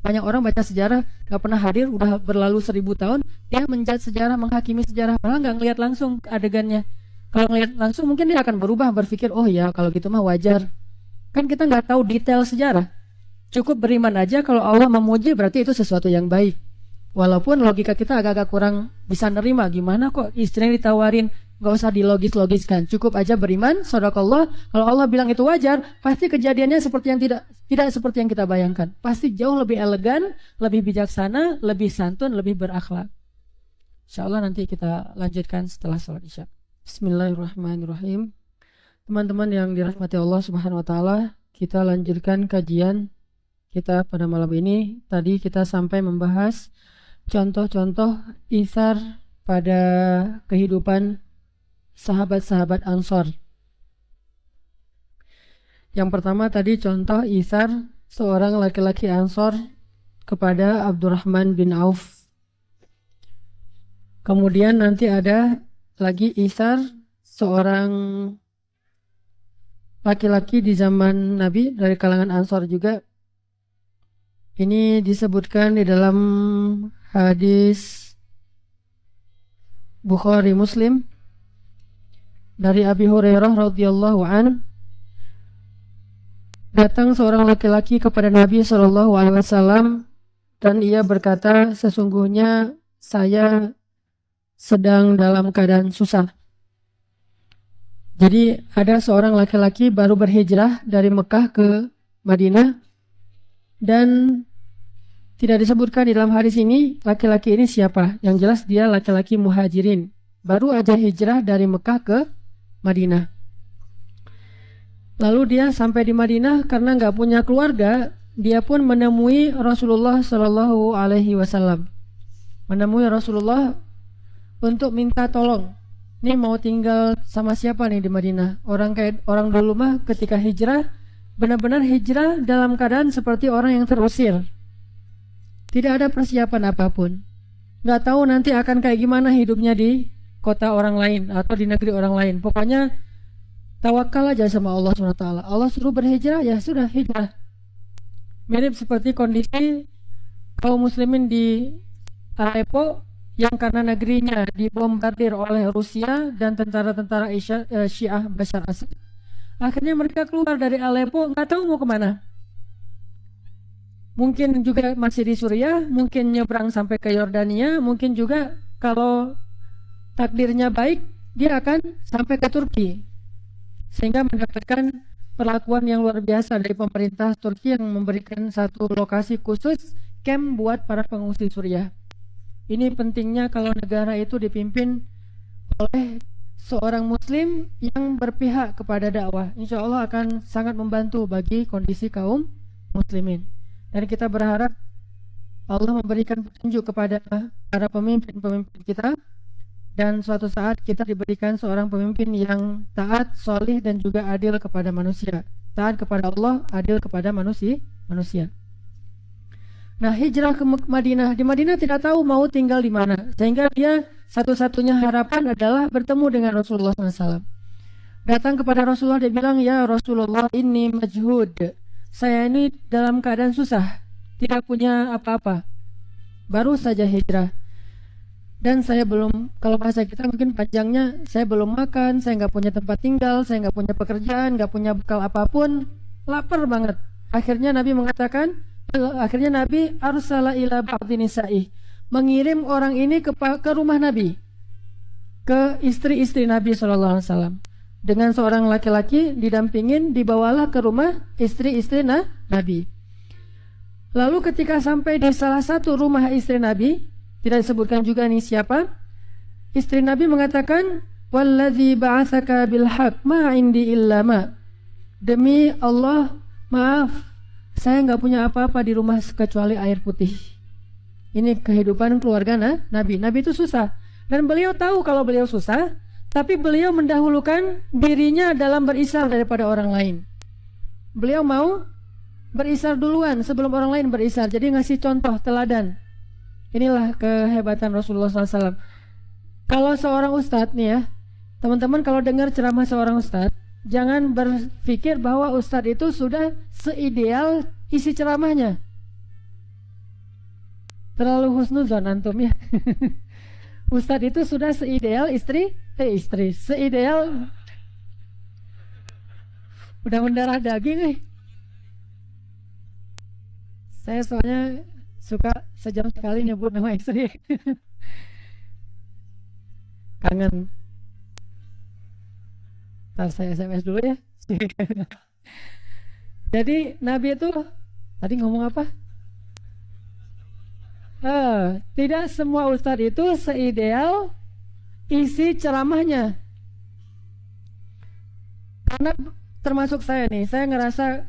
Banyak orang baca sejarah gak pernah hadir, udah berlalu 1000 tahun, dia menjudge sejarah, menghakimi sejarah, malah gak ngelihat langsung adegannya. Kalau ngelihat langsung mungkin dia akan berubah, berpikir oh ya kalau gitu mah wajar. Kan kita gak tahu detail sejarah. Cukup beriman aja kalau Allah memuji berarti itu sesuatu yang baik. Walaupun logika kita agak-agak kurang bisa nerima, gimana kok istrinya ditawarin, gak usah dilogis-logiskan, cukup aja beriman, shadakallah. Kalau Allah bilang itu wajar, pasti kejadiannya seperti yang tidak seperti yang kita bayangkan. Pasti jauh lebih elegan, lebih bijaksana, lebih santun, lebih berakhlak. Insyaallah nanti kita lanjutkan setelah sholat isya. Bismillahirrahmanirrahim. Teman-teman yang dirahmati Allah Subhanahu wa taala, kita lanjutkan kajian kita pada malam ini. Tadi kita sampai membahas contoh-contoh isar pada kehidupan sahabat-sahabat Ansor. Yang pertama tadi contoh isar seorang laki-laki Ansor kepada Abdurrahman bin Auf. Kemudian nanti ada lagi isar seorang laki-laki di zaman Nabi dari kalangan Ansor juga. Ini disebutkan di dalam hadis Bukhari Muslim dari Abi Hurairah radhiyallahu an, datang seorang laki-laki kepada Nabi Shallallahu alaihi wasallam dan ia berkata, sesungguhnya saya sedang dalam keadaan susah. Jadi ada seorang laki-laki baru berhijrah dari Mekah ke Madinah dan tidak disebutkan di dalam hadis ini laki-laki ini siapa. Yang jelas dia laki-laki muhajirin, baru aja hijrah dari Mekah ke Madinah. Lalu dia sampai di Madinah karena nggak punya keluarga, dia pun menemui Rasulullah Shallallahu Alaihi Wasallam, menemui Rasulullah untuk minta tolong. Ini mau tinggal sama siapa nih di Madinah? Orang dulu mah ketika hijrah benar-benar hijrah dalam keadaan seperti orang yang terusir. Tidak ada persiapan apapun. Nggak tahu nanti akan kayak gimana hidupnya di kota orang lain atau di negeri orang lain. Pokoknya tawakal aja sama Allah SWT. Allah suruh berhijrah, ya sudah hijrah. Mirip seperti kondisi kaum muslimin di Aleppo yang karena negerinya dibombardir oleh Rusia dan tentara-tentara Syiah Bashar Assad. Akhirnya mereka keluar dari Aleppo, nggak tahu mau kemana. Mungkin juga masih di Suriah, mungkin nyebrang sampai ke Yordania, mungkin juga kalau takdirnya baik dia akan sampai ke Turki, sehingga mendapatkan perlakuan yang luar biasa dari pemerintah Turki yang memberikan satu lokasi khusus camp buat para pengungsi Suriah. Ini pentingnya kalau negara itu dipimpin oleh seorang muslim yang berpihak kepada dakwah. Insya Allah akan sangat membantu bagi kondisi kaum muslimin. Dan kita berharap Allah memberikan petunjuk kepada para pemimpin-pemimpin kita, dan suatu saat kita diberikan seorang pemimpin yang taat, solih, dan juga adil kepada manusia. Taat kepada Allah, adil kepada manusia. Nah, hijrah ke Madinah. Di Madinah tidak tahu mau tinggal di mana, sehingga dia satu-satunya harapan adalah bertemu dengan Rasulullah SAW. Datang kepada Rasulullah, dia bilang, "Ya Rasulullah, ini majhud. Saya ini dalam keadaan susah, tidak punya apa-apa. Baru saja hijrah. Dan saya belum, kalau bahasa kita mungkin panjangnya, saya belum makan, saya nggak punya tempat tinggal, saya nggak punya pekerjaan, nggak punya bekal apapun, lapar banget." Akhirnya Nabi arsala ila ba'di nisa'i, mengirim orang ini ke rumah Nabi, ke istri-istri Nabi SAW. Dengan seorang laki-laki didampingin, dibawalah ke rumah istri-istri Nabi. Lalu ketika sampai di salah satu rumah istri Nabi, tidak disebutkan juga nih siapa, istri Nabi mengatakan, "Walladzi ba'atsaka bil haqq ma indi illa ma." Demi Allah, maaf, saya nggak punya apa-apa di rumah kecuali air putih. Ini kehidupan keluarga Nabi. Nabi itu susah, dan beliau tahu kalau beliau susah, tapi beliau mendahulukan dirinya dalam berisar daripada orang lain. Beliau mau berisar duluan sebelum orang lain berisar. Jadi ngasih contoh teladan. Inilah kehebatan Rasulullah SAW. Kalau seorang ustadz nih ya, teman-teman kalau dengar ceramah seorang ustadz, jangan berpikir bahwa ustadz itu sudah seideal isi ceramahnya. Terlalu husnuzon antum ya. Ustadz itu sudah seideal seideal udah mendarah daging. Saya soalnya suka sejam sekali nyebut nama istri. Kangen. Ntar saya SMS dulu ya. Jadi Nabi itu tadi ngomong apa? Tidak semua ustadz itu seideal isi ceramahnya. Karena termasuk saya nih, saya ngerasa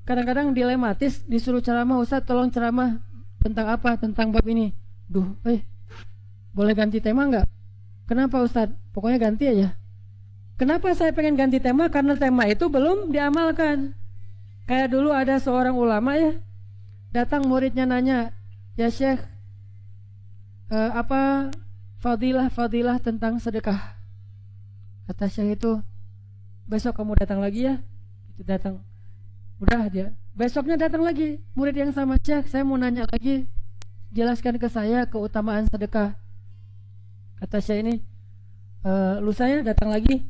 kadang-kadang dilematis disuruh ceramah, "Ustadz tolong ceramah tentang apa? Tentang bab ini." Boleh ganti tema nggak? Kenapa Ustadz? Pokoknya ganti aja. Kenapa saya pengen ganti tema? Karena tema itu belum diamalkan. Kayak dulu ada seorang ulama ya, datang muridnya nanya, "Ya Syekh, apa fadilah tentang sedekah?" Kata Syekh itu, "Besok kamu datang lagi ya." Itu datang. Udah dia. Besoknya datang lagi, murid yang sama, "Syekh, saya mau nanya lagi, jelaskan ke saya keutamaan sedekah." Kata Syekh ini, lusanya datang lagi.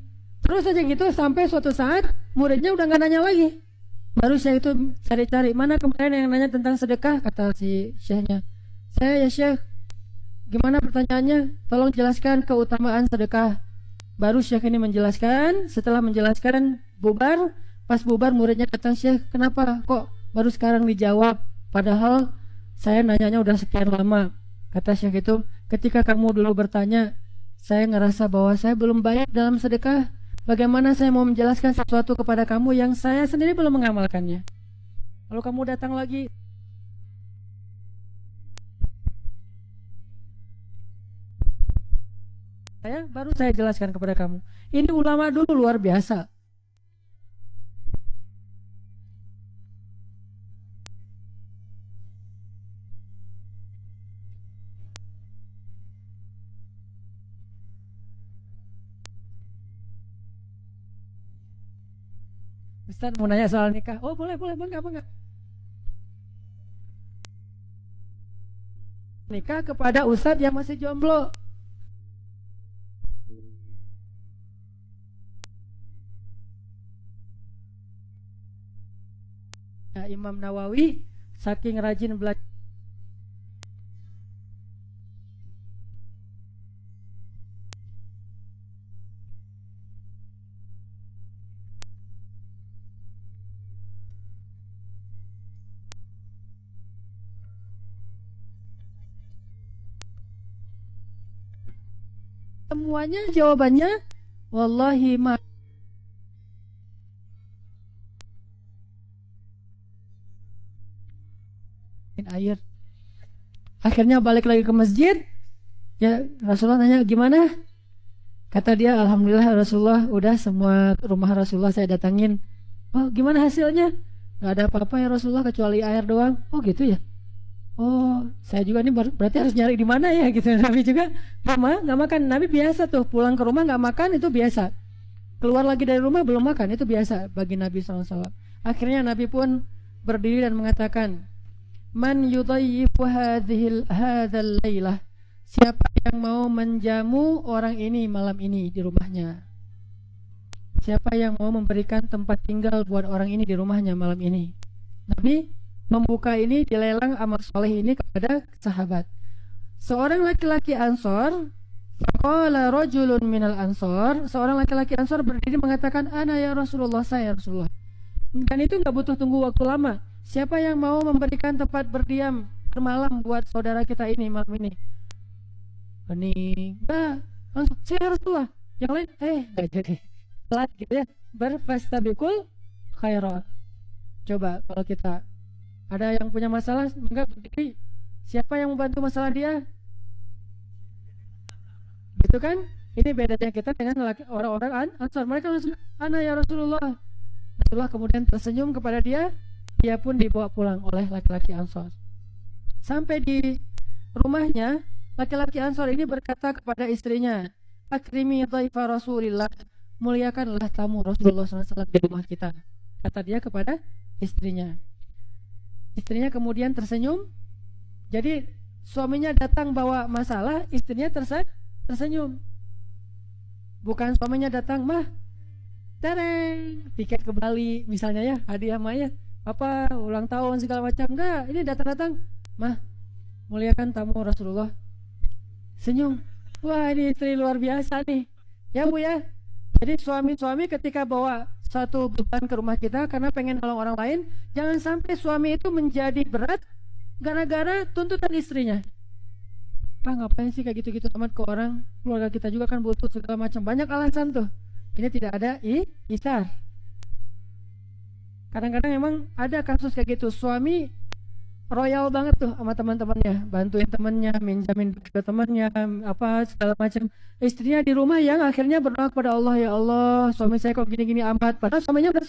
Terus aja gitu sampai suatu saat muridnya udah nggak nanya lagi. Baru Syekh itu cari-cari, "Mana kemarin yang nanya tentang sedekah?" Kata si Syekhnya, "Saya ya Syekh, gimana pertanyaannya? Tolong jelaskan keutamaan sedekah." Baru Syekh ini menjelaskan. Setelah menjelaskan, bubar. Pas bubar muridnya datang, "Syekh, kenapa kok baru sekarang dijawab? Padahal saya nanyanya udah sekian lama." Kata Syekh itu, "Ketika kamu dulu bertanya, saya ngerasa bahwa saya belum baik dalam sedekah. Bagaimana saya mau menjelaskan sesuatu kepada kamu yang saya sendiri belum mengamalkannya? Lalu kamu datang lagi." Baru saya jelaskan kepada kamu. Ini ulama dulu luar biasa. Ustaz mau nanya soal nikah. Oh boleh, bangga. Nikah kepada ustadz yang masih jomblo. Ya, Imam Nawawi saking rajin belajar. Semuanya jawabannya wallahi ma. Air. Akhirnya balik lagi ke masjid. Ya Rasulullah nanya gimana? Kata dia alhamdulillah Rasulullah udah semua rumah Rasulullah saya datangin. Oh gimana hasilnya? Gak ada apa-apa ya Rasulullah kecuali air doang. Oh gitu ya. Oh saya juga nih berarti harus nyari di mana ya gitu. Nabi juga mama nggak makan. Nabi biasa tuh pulang ke rumah nggak makan itu biasa. Keluar lagi dari rumah belum makan itu biasa bagi Nabi SAW. Akhirnya Nabi pun berdiri dan mengatakan, Man yudayyifu hadzal lailah. Siapa yang mau menjamu orang ini malam ini di rumahnya? Siapa yang mau memberikan tempat tinggal buat orang ini di rumahnya malam ini? Nabi membuka ini dilelang amal soleh ini kepada sahabat. Seorang laki-laki Ansor, faqala rajulun minal Ansor, seorang laki-laki Ansor berdiri mengatakan, Ana ya Rasulullah, saya Rasulullah. Dan itu nggak butuh tunggu waktu lama. Siapa yang mau memberikan tempat berdiam bermalam buat saudara kita ini malam ini? Ini enggak, langsung saya Rasulullah. Yang lain enggak jadi. Telat gitu ya. Berfastabiqul khairat. Coba kalau kita ada yang punya masalah enggak berdiri, siapa yang membantu masalah dia? Gitu kan? Ini bedanya kita dengan orang-orang Ansar. Mereka langsung, Ana ya Rasulullah. Rasulullah kemudian tersenyum kepada dia. Dia pun dibawa pulang oleh laki-laki Ansor. Sampai di rumahnya, laki-laki Ansor ini berkata kepada istrinya, Akrimi dhaifa Rasulillah, muliakanlah tamu Rasulullah SAW di rumah kita. Kata dia kepada istrinya. Istrinya kemudian tersenyum. Jadi suaminya datang bawa masalah, istrinya tersenyum. Bukan suaminya datang, mah, tereng, tiket ke Bali misalnya ya, hadiah Maya. Apa ulang tahun segala macam. Enggak, ini datang-datang, mah muliakan tamu Rasulullah, senyum. Wah ini istri luar biasa nih ya Bu ya. Jadi suami-suami ketika bawa satu beban ke rumah kita karena pengen nolong orang lain, jangan sampai suami itu menjadi berat gara-gara tuntutan istrinya. Pak ngapain sih kayak gitu-gitu amat ke orang, keluarga kita juga kan butuh segala macam, banyak alasan tuh. Ini tidak ada isar. Kadang-kadang emang ada kasus kayak gitu, suami royal banget tuh sama teman-temannya, bantuin temannya, minjamin ke temannya, apa segala macam. Istrinya di rumah yang akhirnya berdoa kepada Allah, ya Allah, suami saya kok gini-gini amat. Padahal suaminya udah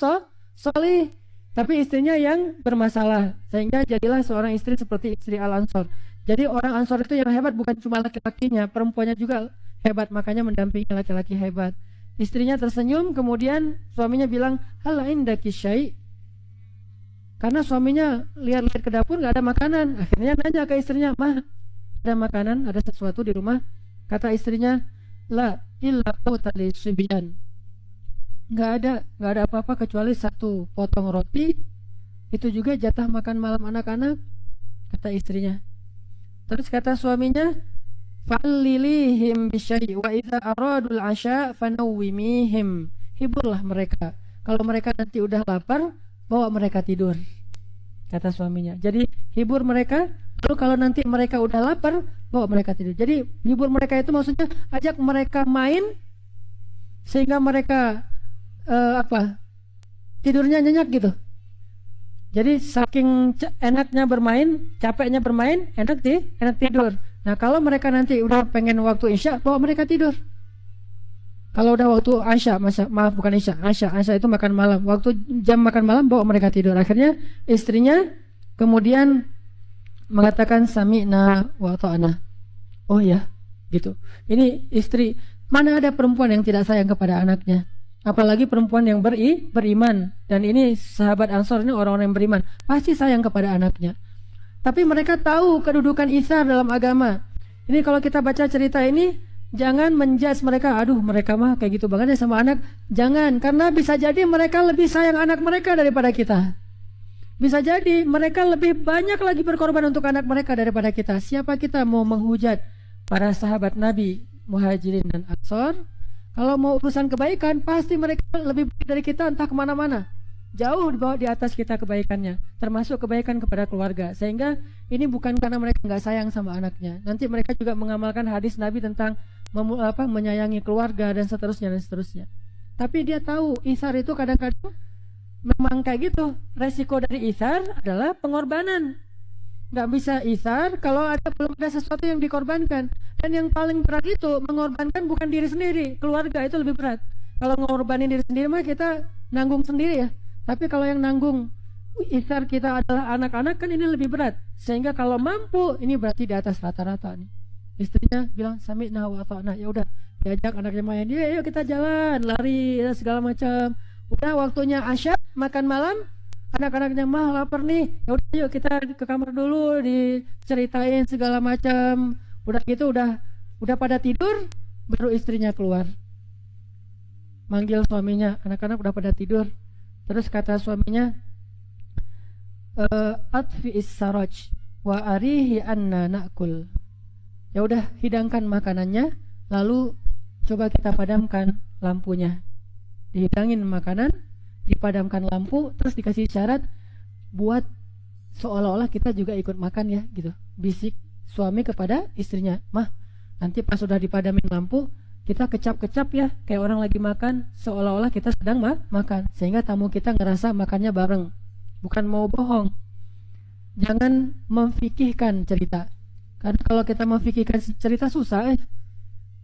solih, tapi istrinya yang bermasalah. Sehingga jadilah seorang istri seperti istri Al-Ansor. Jadi orang Ansor itu yang hebat bukan cuma laki-lakinya, perempuannya juga hebat, makanya mendampingi laki-laki hebat. Istrinya tersenyum, kemudian suaminya bilang, hal indaki syai'. Karena suaminya lihat-lihat ke dapur nggak ada makanan, akhirnya nanya ke istrinya, mah ada makanan, ada sesuatu di rumah? Kata istrinya, la illa qutali sibyan. Nggak ada apa-apa kecuali satu potong roti, itu juga jatah makan malam anak-anak, kata istrinya. Terus kata suaminya, fa'allilihim bisyai' wa idza aradul 'asha fanawwimihim. Hiburlah mereka. Kalau mereka nanti udah lapar, bawa mereka tidur, kata suaminya. Jadi hibur mereka, lalu kalau nanti mereka udah lapar, bawa mereka tidur. Jadi hibur mereka itu maksudnya ajak mereka main sehingga mereka tidurnya nyenyak gitu. Jadi saking enaknya bermain, capeknya bermain, enak tidur. Nah kalau mereka nanti udah pengen waktu isya, bawa mereka tidur. Kalau udah waktu Asya, maaf bukan Isya, Asya itu makan malam. Waktu jam makan malam bawa mereka tidur. Akhirnya istrinya kemudian mengatakan sami'na wa ta'ana. Oh ya, gitu. Ini istri, mana ada perempuan yang tidak sayang kepada anaknya? Apalagi perempuan yang beriman. Dan ini sahabat Ansor ini orang-orang yang beriman, pasti sayang kepada anaknya. Tapi mereka tahu kedudukan Isar dalam agama. Ini kalau kita baca cerita ini, jangan menjudge mereka, aduh mereka mah kayak gitu banget ya sama anak. Jangan, karena bisa jadi mereka lebih sayang anak mereka daripada kita. Bisa jadi mereka lebih banyak lagi berkorban untuk anak mereka daripada kita. Siapa kita mau menghujat para sahabat Nabi Muhajirin dan Ansor? Kalau mau urusan kebaikan, pasti mereka lebih baik dari kita entah kemana-mana. Jauh di bawah di atas kita kebaikannya, termasuk kebaikan kepada keluarga. Sehingga ini bukan karena mereka nggak sayang sama anaknya. Nanti mereka juga mengamalkan hadis Nabi tentang menyayangi keluarga dan seterusnya dan seterusnya. Tapi dia tahu Isar itu kadang-kadang memang kayak gitu. Resiko dari Isar adalah pengorbanan. Nggak bisa Isar kalau belum ada sesuatu yang dikorbankan. Dan yang paling berat itu mengorbankan bukan diri sendiri, keluarga itu lebih berat. Kalau ngorbanin diri sendiri mah kita nanggung sendiri ya. Tapi kalau yang nanggung Isar kita adalah anak-anak, kan ini lebih berat. Sehingga kalau mampu, ini berarti di atas rata-rata nih. Istrinya bilang sami'na wa ata'na, ya udah diajak anaknya main, yuk kita jalan, lari segala macam. Udah waktunya asya makan malam, anak-anaknya mah lapar nih, ya udah yuk kita ke kamar dulu, diceritain segala macam. Udah gitu udah pada tidur, baru istrinya keluar manggil suaminya, anak-anak udah pada tidur. Terus kata suaminya, atfi'is saraj wa arihi anna na'kul. Ya udah hidangkan makanannya, lalu coba kita padamkan lampunya. Dihidangin makanan, dipadamkan lampu, terus dikasih syarat buat seolah-olah kita juga ikut makan ya gitu. Bisik suami kepada istrinya, mah nanti pas sudah dipadamin lampu, kita kecap-kecap ya kayak orang lagi makan, seolah-olah kita sedang makan, sehingga tamu kita ngerasa makannya bareng. Bukan mau bohong. Jangan memfikihkan cerita, karena kalau kita memfikihkan cerita susah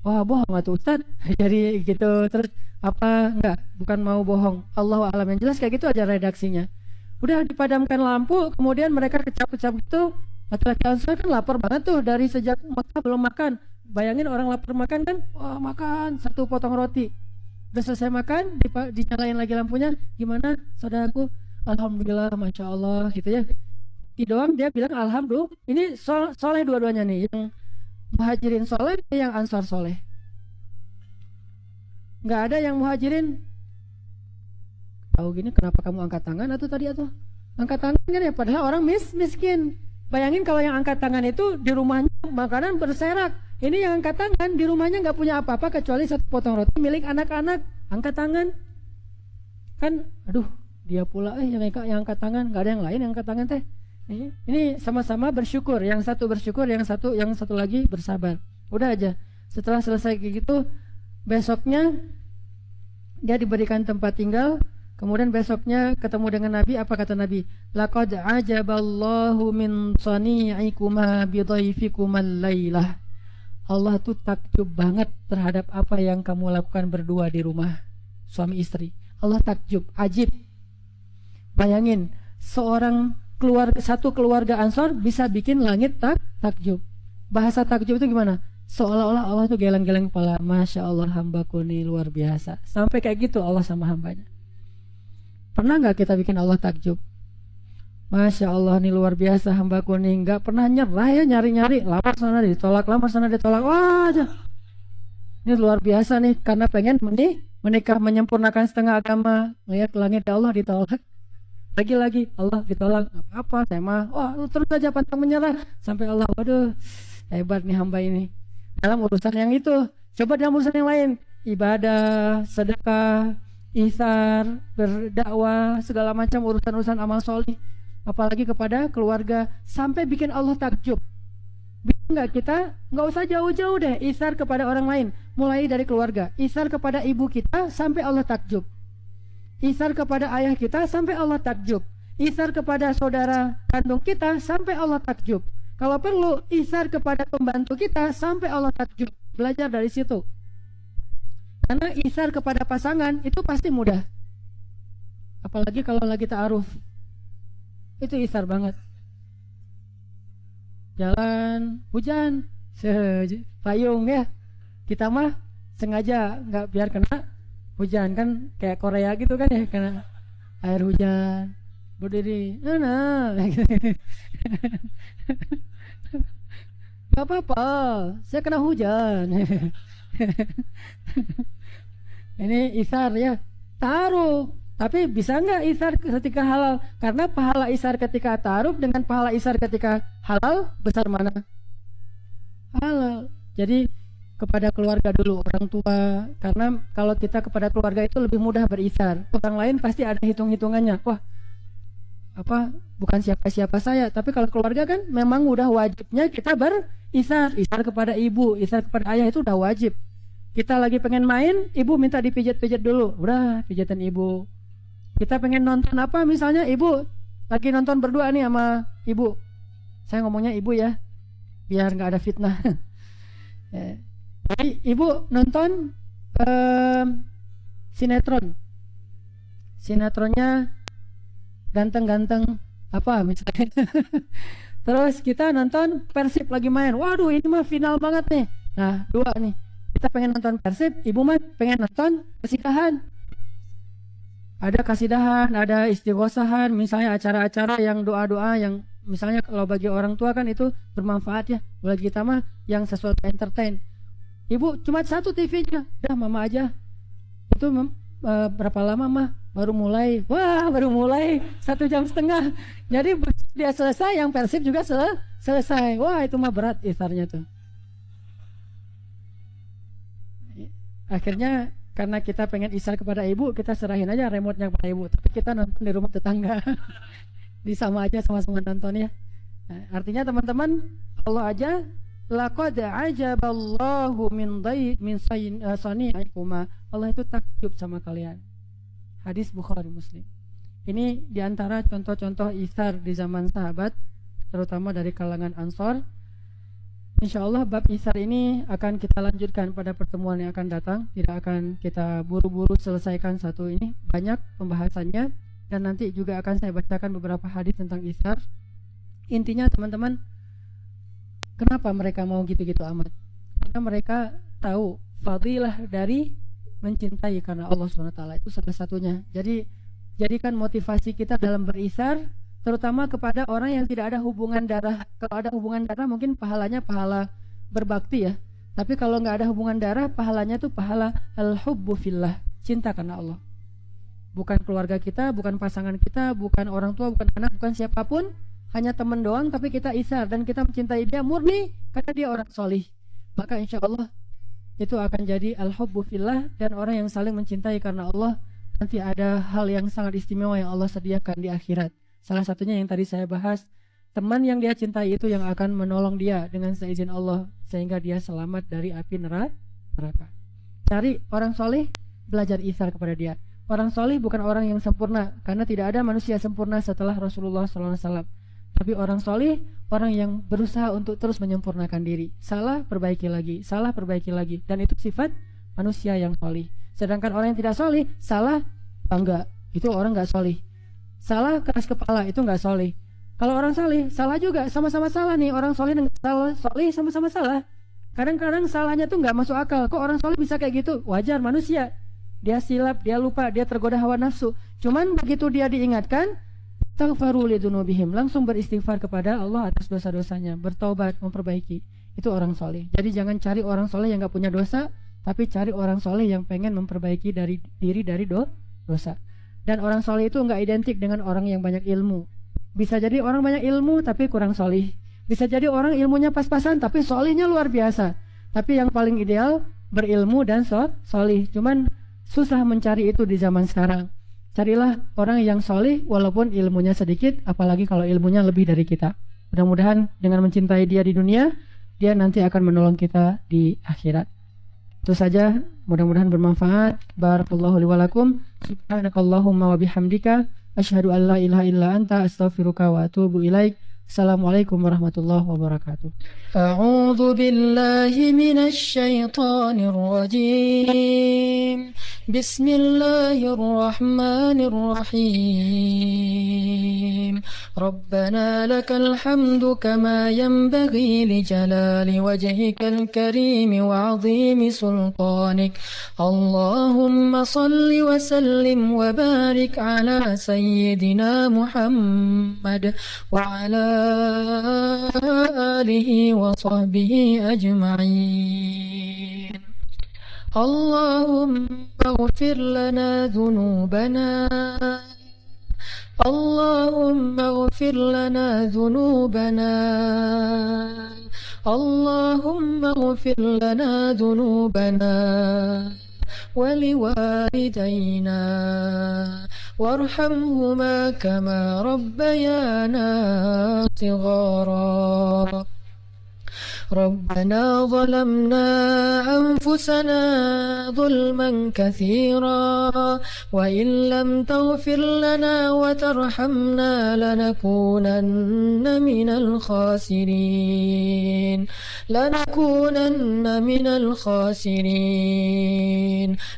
wah bohong atau Ustaz jadi gitu. Terus apa enggak, bukan mau bohong, Allahu a'lam. Yang jelas kayak gitu aja redaksinya. Udah dipadamkan lampu, kemudian mereka kecap-kecap gitu. Laki-laki Ansor kan lapar banget tuh, dari sejak Mekah belum makan. Bayangin orang lapar makan kan, wah makan satu potong roti. Udah selesai makan, dinyalain lagi lampunya. Gimana saudaraku? Alhamdulillah, masya Allah gitu ya. Di doang dia bilang alhamdulillah. Ini soleh dua-duanya nih, yang Muhajirin soleh, yang Ansor soleh. Nggak ada yang Muhajirin tahu gini, kenapa kamu angkat tangan atau tadi atau angkat tangan kan ya, padahal orang miskin. Bayangin kalau yang angkat tangan itu di rumahnya makanan berserak. Ini yang angkat tangan di rumahnya nggak punya apa-apa kecuali satu potong roti milik anak-anak. Angkat tangan kan, aduh dia pula yang angkat tangan, nggak ada yang lain yang angkat tangan teh. Ini sama-sama bersyukur, yang satu bersyukur, yang satu lagi bersabar. Udah aja. Setelah selesai kayak gitu, besoknya dia diberikan tempat tinggal. Kemudian besoknya ketemu dengan Nabi. Apa kata Nabi? Laqad ajaballahu min sani'ikuma bidhaifikuma lailah. Allah tuh takjub banget terhadap apa yang kamu lakukan berdua di rumah suami istri. Allah takjub, ajib. Bayangin, satu keluarga Ansor bisa bikin langit takjub. Bahasa takjub itu gimana? Seolah-olah Allah tuh geleng-geleng kepala. Masya Allah, hambaku nih luar biasa. Sampai kayak gitu Allah sama hambanya. Pernah nggak kita bikin Allah takjub? Masya Allah nih luar biasa hambaku nih, nggak pernah nyerah ya, nyari-nyari, lamar sana ditolak, wah aja. Ini luar biasa nih, karena pengen menikah, menyempurnakan setengah agama, melihat ke langit Allah ditolak, lagi Allah ditolak, apa saya mah, wah terus aja pantang menyerah, sampai Allah, waduh hebat nih hamba ini. Dalam urusan yang itu, coba dalam urusan yang lain, ibadah, sedekah, ihsan, berdakwah, segala macam urusan-urusan amal solih, apalagi kepada keluarga, sampai bikin Allah takjub. Bisa nggak kita nggak usah jauh-jauh deh ihsan kepada orang lain, mulai dari keluarga, ihsan kepada ibu kita sampai Allah takjub, ihsan kepada ayah kita sampai Allah takjub, ihsan kepada saudara kandung kita sampai Allah takjub, kalau perlu ihsan kepada pembantu kita sampai Allah takjub. Belajar dari situ, karena ihsan kepada pasangan itu pasti mudah, apalagi kalau lagi ta'aruf. Itu isar banget. Jalan hujan, payung ya. Kita mah sengaja nggak biar kena hujan kan kayak Korea gitu kan ya, karena air hujan berdiri nggak apa-apa, saya kena hujan. Ini isar ya, taruh. Tapi bisa nggak isar ketika halal? Karena pahala isar ketika taruh dengan pahala isar ketika halal, besar mana? Halal. Jadi kepada keluarga dulu, orang tua. Karena kalau kita kepada keluarga itu lebih mudah berisar. Orang lain pasti ada hitung-hitungannya. Wah, apa, bukan siapa-siapa saya, tapi kalau keluarga kan memang udah wajibnya kita berisar. Isar kepada ibu, isar kepada ayah itu udah wajib. Kita lagi pengen main, ibu minta dipijat-pijat dulu, udah pijatin ibu. Kita pengen nonton apa misalnya, ibu lagi nonton berdua nih sama ibu, saya ngomongnya ibu ya biar nggak ada fitnah. Jadi ibu nonton sinetronnya ganteng-ganteng apa misalnya. Terus kita nonton Persib lagi main, waduh ini mah final banget nih. Nah dua nih, kita pengen nonton Persib, ibu mah pengen nonton Persikahan. Ada kasidahan, ada istighosahan, misalnya acara-acara yang doa-doa yang misalnya kalau bagi orang tua kan itu bermanfaat ya. Bagi kita mah yang sesuatu entertain. Ibu cuma satu TV-nya, udah mama aja. Itu berapa lama mah? Baru mulai. Wah, baru mulai 1,5 jam. Jadi dia selesai, yang Persib juga selesai. Wah, itu mah berat isarnya tuh. Akhirnya karena kita pengen isar kepada ibu, kita serahin aja remote-nya kepada ibu. Tapi kita nonton di rumah tetangga. Di sama aja, sama-sama nonton ya. Nah, artinya teman-teman, Allah aja laqad ajaballahu min sani'ikuma. Allah itu takjub sama kalian. Hadis Bukhari Muslim. Ini diantara contoh-contoh isar di zaman sahabat, terutama dari kalangan Ansor. Insya Allah bab isar ini akan kita lanjutkan pada pertemuan yang akan datang. Tidak akan kita buru-buru selesaikan satu ini, banyak pembahasannya. Dan nanti juga akan saya bacakan beberapa hadis tentang isar. Intinya teman-teman, kenapa mereka mau gitu-gitu amat? Karena mereka tahu fadilah dari mencintai karena Allah SWT, itu salah satunya. Jadi jadikan motivasi kita dalam berisar, terutama kepada orang yang tidak ada hubungan darah. Kalau ada hubungan darah mungkin pahalanya pahala berbakti ya. Tapi kalau nggak ada hubungan darah, pahalanya tuh pahala al-hubbu fillah, cinta karena Allah. Bukan keluarga kita, bukan pasangan kita, bukan orang tua, bukan anak, bukan siapapun, hanya teman doang, tapi kita isar dan kita mencintai dia murni karena dia orang solih. Maka insya Allah itu akan jadi al-hubbu fillah, dan orang yang saling mencintai karena Allah, nanti ada hal yang sangat istimewa yang Allah sediakan di akhirat. Salah satunya yang tadi saya bahas, teman yang dia cintai itu yang akan menolong dia dengan seizin Allah, sehingga dia selamat dari api neraka. Cari orang soleh, belajar isar kepada dia. Orang soleh bukan orang yang sempurna, karena tidak ada manusia sempurna setelah Rasulullah SAW. Tapi orang soleh, orang yang berusaha untuk terus menyempurnakan diri. Salah, perbaiki lagi. Salah, perbaiki lagi. Dan itu sifat manusia yang soleh. Sedangkan orang yang tidak soleh, salah, bangga. Itu orang gak soleh. Salah, keras kepala, itu gak soleh. Kalau orang soleh, salah juga, sama-sama salah nih. Orang soleh dan soleh sama-sama salah. Kadang-kadang salahnya tuh gak masuk akal. Kok orang soleh bisa kayak gitu? Wajar, manusia. Dia silap, dia lupa, dia tergoda hawa nafsu. Cuman begitu dia diingatkan, astaghfiru lidunubihim, langsung beristighfar kepada Allah atas dosa-dosanya, bertobat, memperbaiki. Itu orang soleh. Jadi jangan cari orang soleh yang gak punya dosa, tapi cari orang soleh yang pengen memperbaiki diri dari dosa. Dan orang soleh itu gak identik dengan orang yang banyak ilmu. Bisa jadi orang banyak ilmu tapi kurang soleh. Bisa jadi orang ilmunya pas-pasan tapi solehnya luar biasa. Tapi yang paling ideal berilmu dan soleh. Cuman susah mencari itu di zaman sekarang. Carilah orang yang soleh walaupun ilmunya sedikit, apalagi kalau ilmunya lebih dari kita. Mudah-mudahan dengan mencintai dia di dunia, dia nanti akan menolong kita di akhirat. Itu saja, mudah-mudahan bermanfaat. Barakallahu li wa lakum. Subhanakallahumma wa bihamdika asyhadu an la ilaha illa anta astaghfiruka wa atubu ilaik. Assalamualaikum warahmatullahi wabarakatuh. A'udzu billahi minasy syaithanir rajim. بسم الله الرحمن الرحيم ربنا لك الحمد كما ينبغي لجلال وجهك الكريم وعظيم سلطانك اللهم صل وسلم وبارك على سيدنا محمد وعلى آله وصحبه أجمعين اللهم اغفر لنا ذنوبنا اللهم اغفر لنا ذنوبنا اللهم اغفر لنا ذنوبنا ولوالدينا وارحمهما كما ربيانا صغارا ربنا ظلمنا أنفسنا ظلما كثيرا وإن لم تغفر لنا وترحمنا لنكونن من الخاسرين لنكونن من الخاسرين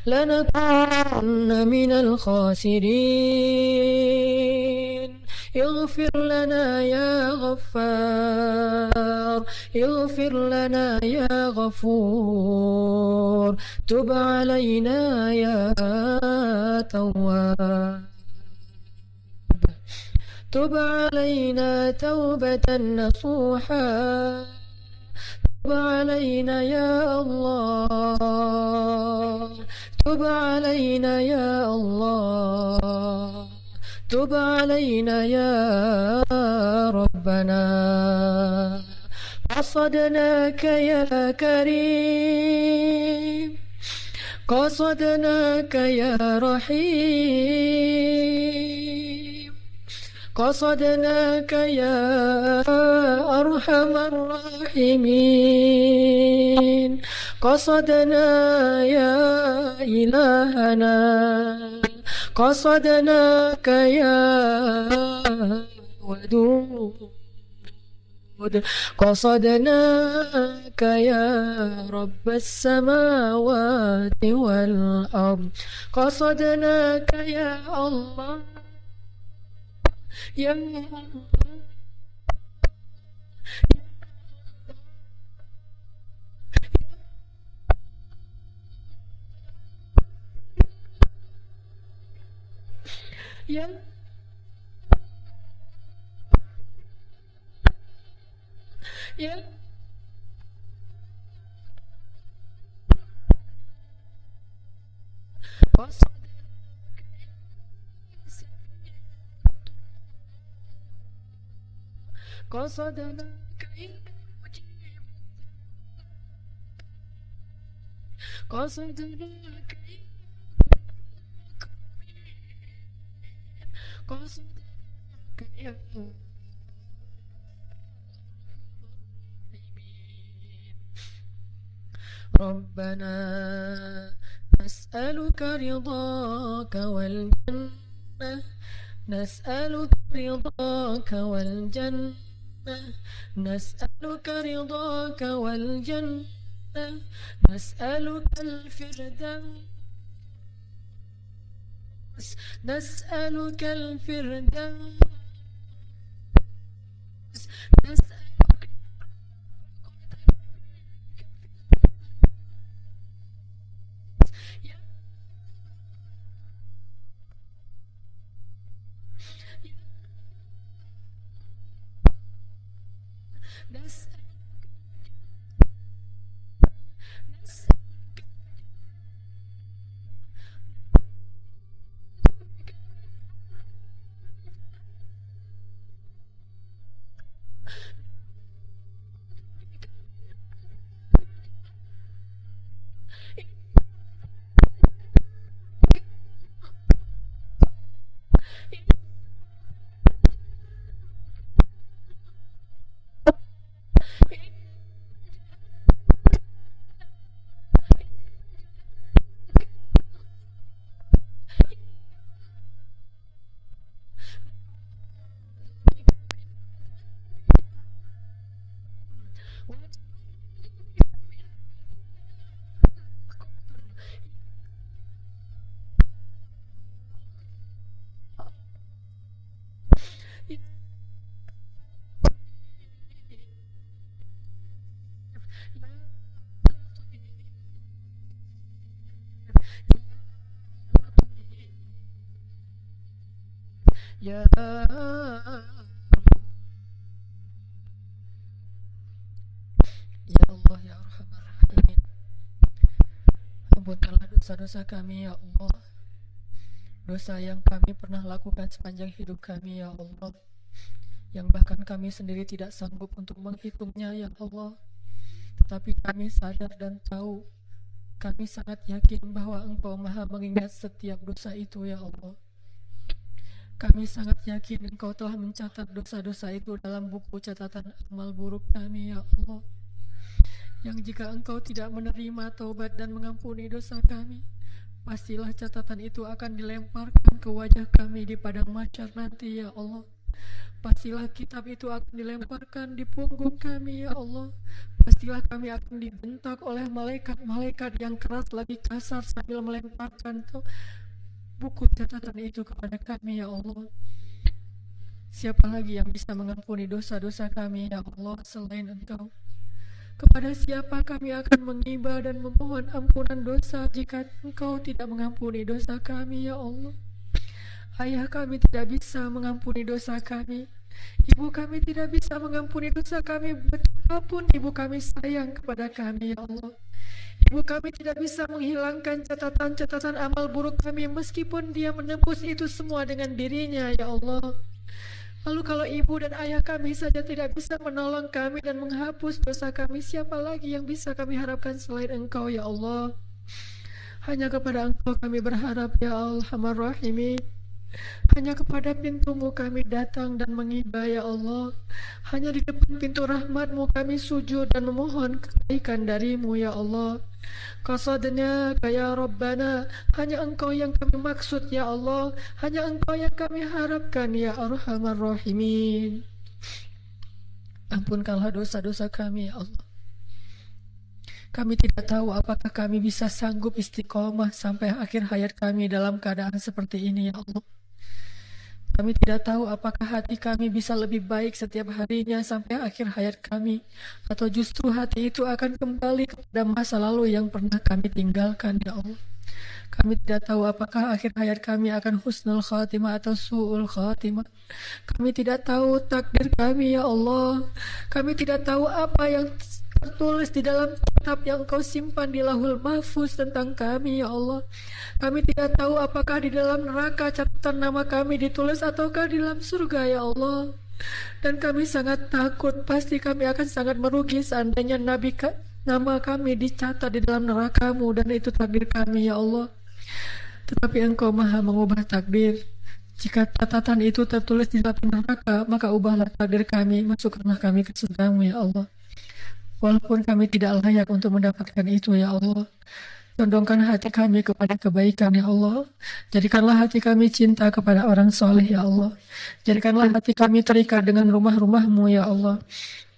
لنكونن من الخاسرين اغفر لنا يا غفار اغفر لنا يا غفور تب علينا يا تواب تب علينا توبة نصوحا تب علينا يا الله تب علينا يا الله تب علينا يا ربنا قصدناك يا كريم قصدناك يا رحيم قصدناك يا أرحم الراحمين قصدنا يا إلهنا قصدناك يا ودود قصدناك يا رب السماوات والأرض قصدناك يا الله يا الله يا يا قصدناك قصدناك قصدناك يا ربنا نسألك رضاك والجنة نسألك رضاك والجنة نسألك رضاك والجنة نسألك الفردوس نسألك الفردوس نسألك نسألك Ya Ya Allah ya Arhamar Rahimin, ampunkanlah dosa-dosa kami ya Allah, dosa yang kami pernah lakukan sepanjang hidup kami ya Allah, yang bahkan kami sendiri tidak sanggup untuk menghitungnya ya Allah. Tetapi kami sadar dan tahu, kami sangat yakin bahwa Engkau maha mengingat setiap dosa itu ya Allah. Kami sangat yakin Engkau telah mencatat dosa-dosa itu dalam buku catatan amal buruk kami ya Allah, yang jika Engkau tidak menerima taubat dan mengampuni dosa kami, pastilah catatan itu akan dilemparkan ke wajah kami di padang mahsyar nanti ya Allah. Pastilah kitab itu akan dilemparkan di punggung kami ya Allah. Pastilah kami akan dibentak oleh malaikat-malaikat yang keras lagi kasar sambil melemparkan buku catatan itu kepada kami ya Allah. Siapa lagi yang bisa mengampuni dosa-dosa kami ya Allah selain Engkau? Kepada siapa kami akan mengiba dan memohon ampunan dosa jika Engkau tidak mengampuni dosa kami ya Allah? Ayah kami tidak bisa mengampuni dosa kami, ibu kami tidak bisa mengampuni dosa kami, betapapun ibu kami sayang kepada kami ya Allah. Ibu kami tidak bisa menghilangkan catatan-catatan amal buruk kami meskipun dia menembus itu semua dengan dirinya ya Allah. Lalu kalau ibu dan ayah kami saja tidak bisa menolong kami dan menghapus dosa kami, siapa lagi yang bisa kami harapkan selain Engkau ya Allah? Hanya kepada Engkau kami berharap ya Arhamar Rahimin. Hanya kepada pintu-Mu kami datang dan mengiba ya Allah. Hanya di depan pintu rahmat-Mu kami sujud dan memohon kebaikan dari-Mu ya Allah. Qasadna ya Rabbana, hanya Engkau yang kami maksud ya Allah, hanya Engkau yang kami harapkan ya Arhamar Rahimin. Ampunkanlah dosa-dosa kami ya Allah. Kami tidak tahu apakah kami bisa sanggup istiqomah sampai akhir hayat kami dalam keadaan seperti ini ya Allah. Kami tidak tahu apakah hati kami bisa lebih baik setiap harinya sampai akhir hayat kami, atau justru hati itu akan kembali kepada masa lalu yang pernah kami tinggalkan ya Allah. Kami tidak tahu apakah akhir hayat kami akan husnul khatimah atau su'ul khatimah. Kami tidak tahu takdir kami ya Allah. Kami tidak tahu apa yang tertulis di dalam kitab yang Engkau simpan di Lauhul Mahfuz tentang kami ya Allah. Kami tidak tahu apakah di dalam neraka catatan nama kami ditulis ataukah di dalam surga ya Allah. Dan kami sangat takut, pasti kami akan sangat merugi seandainya nama kami dicatat di dalam neraka-Mu dan itu takdir kami ya Allah. Tetapi Engkau maha mengubah takdir. Jika catatan itu tertulis di dalam neraka, maka ubahlah takdir kami, masukkanlah kami ke surga-Mu ya Allah. Walaupun kami tidak layak untuk mendapatkan itu ya Allah, condongkan hati kami kepada kebaikan ya Allah. Jadikanlah hati kami cinta kepada orang soleh ya Allah. Jadikanlah hati kami terikat dengan rumah-rumah-Mu ya Allah.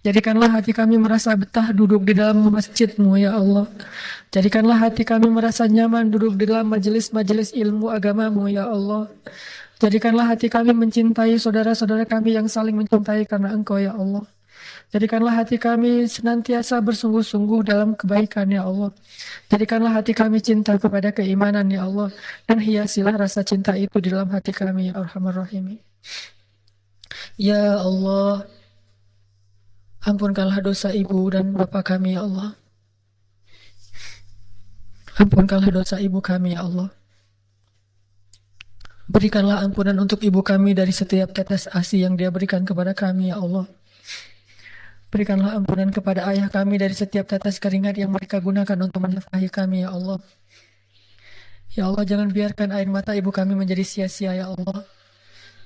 Jadikanlah hati kami merasa betah duduk di dalam masjid-Mu ya Allah. Jadikanlah hati kami merasa nyaman duduk di dalam majelis-majelis ilmu agama-Mu ya Allah. Jadikanlah hati kami mencintai saudara-saudara kami yang saling mencintai karena Engkau ya Allah. Jadikanlah hati kami senantiasa bersungguh-sungguh dalam kebaikan ya Allah. Jadikanlah hati kami cinta kepada keimanan ya Allah. Dan hiasilah rasa cinta itu di dalam hati kami ya Arhamar Rahimin. Ya Allah, ampunkanlah dosa ibu dan bapak kami ya Allah. Ampunkanlah dosa ibu kami ya Allah. Berikanlah ampunan untuk ibu kami dari setiap tetes ASI yang dia berikan kepada kami ya Allah. Berikanlah ampunan kepada ayah kami dari setiap tetes keringat yang mereka gunakan untuk menafkahi kami ya Allah. Ya Allah, jangan biarkan air mata ibu kami menjadi sia-sia ya Allah.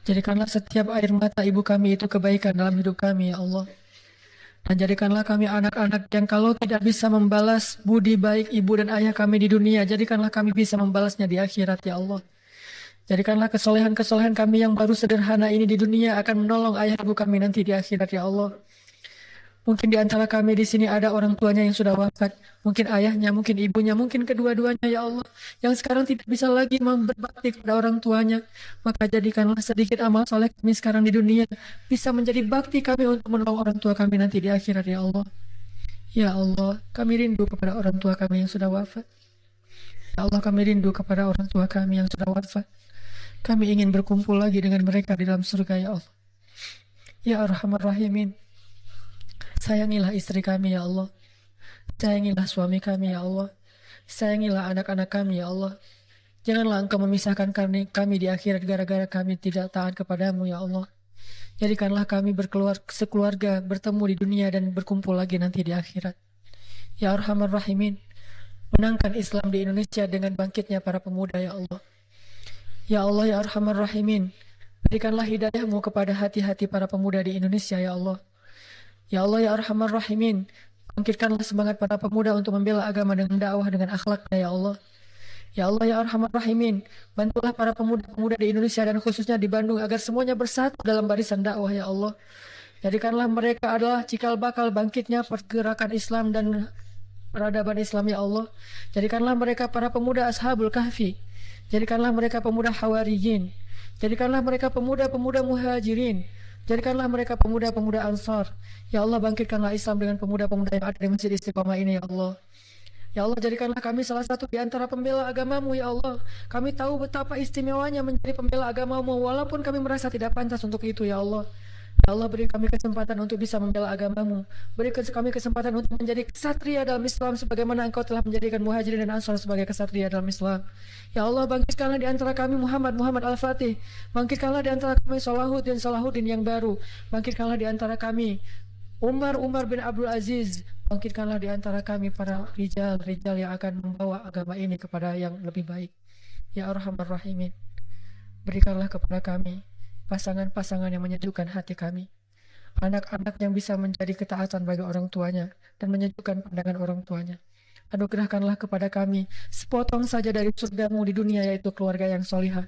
Jadikanlah setiap air mata ibu kami itu kebaikan dalam hidup kami ya Allah. Dan jadikanlah kami anak-anak yang kalau tidak bisa membalas budi baik ibu dan ayah kami di dunia, jadikanlah kami bisa membalasnya di akhirat ya Allah. Jadikanlah kesolehan-kesolehan kami yang baru sederhana ini di dunia akan menolong ayah ibu kami nanti di akhirat ya Allah. Mungkin di antara kami di sini ada orang tuanya yang sudah wafat, mungkin ayahnya, mungkin ibunya, mungkin kedua-duanya ya Allah, yang sekarang tidak bisa lagi berbakti kepada orang tuanya. Maka jadikanlah sedikit amal soleh kami sekarang di dunia bisa menjadi bakti kami untuk menolong orang tua kami nanti di akhirat ya Allah. Ya Allah, kami rindu kepada orang tua kami yang sudah wafat. Ya Allah, kami rindu kepada orang tua kami yang sudah wafat. Kami ingin berkumpul lagi dengan mereka di dalam surga ya Allah. Ya Arhamar Rahimin, sayangilah istri kami ya Allah. Sayangilah suami kami ya Allah. Sayangilah anak-anak kami ya Allah. Janganlah Engkau memisahkan kami di akhirat gara-gara kami tidak taat kepadamu ya Allah. Jadikanlah kami sekeluarga bertemu di dunia dan berkumpul lagi nanti di akhirat. Ya Arhamar Rahimin, menangkan Islam di Indonesia dengan bangkitnya para pemuda ya Allah. Ya Allah ya Arhamar Rahimin, berikanlah hidayah-Mu kepada hati-hati para pemuda di Indonesia ya Allah. Ya Allah ya Arhamar Rahimin, bangkitkanlah semangat para pemuda untuk membela agama dengan dakwah dengan akhlaknya ya Allah. Ya Allah ya Arhamar Rahimin, bantulah para pemuda-pemuda di Indonesia dan khususnya di Bandung agar semuanya bersatu dalam barisan dakwah ya Allah. Jadikanlah mereka adalah cikal bakal bangkitnya pergerakan Islam dan peradaban Islam ya Allah. Jadikanlah mereka para pemuda Ashabul Kahfi. Jadikanlah mereka pemuda Hawariyin. Jadikanlah mereka pemuda-pemuda Muhajirin. Jadikanlah mereka pemuda-pemuda Ansar. Ya Allah, bangkitkanlah Islam dengan pemuda-pemuda yang ada di Masjid Istiqomah ini ya Allah. Ya Allah, jadikanlah kami salah satu di antara pembela agamamu ya Allah. Kami tahu betapa istimewanya menjadi pembela agamamu walaupun kami merasa tidak pantas untuk itu ya Allah. Ya Allah, beri kami kesempatan untuk bisa membela agamamu. Beri kami kesempatan untuk menjadi kesatria dalam Islam sebagaimana Engkau telah menjadikan Muhajirin dan Ansar sebagai kesatria dalam Islam. Ya Allah, bangkitkanlah di antara kami Muhammad Al-Fatih. Bangkitkanlah di antara kami Salahuddin yang baru. Bangkitkanlah di antara kami Umar bin Abdul Aziz. Bangkitkanlah di antara kami para rijal yang akan membawa agama ini kepada yang lebih baik. Ya Arhamar Rahimin, berikanlah kepada kami pasangan-pasangan yang menyejukkan hati kami, anak-anak yang bisa menjadi ketaatan bagi orang tuanya dan menyejukkan pandangan orang tuanya. Anugerahkanlah kepada kami sepotong saja dari surgamu di dunia, yaitu keluarga yang solihah.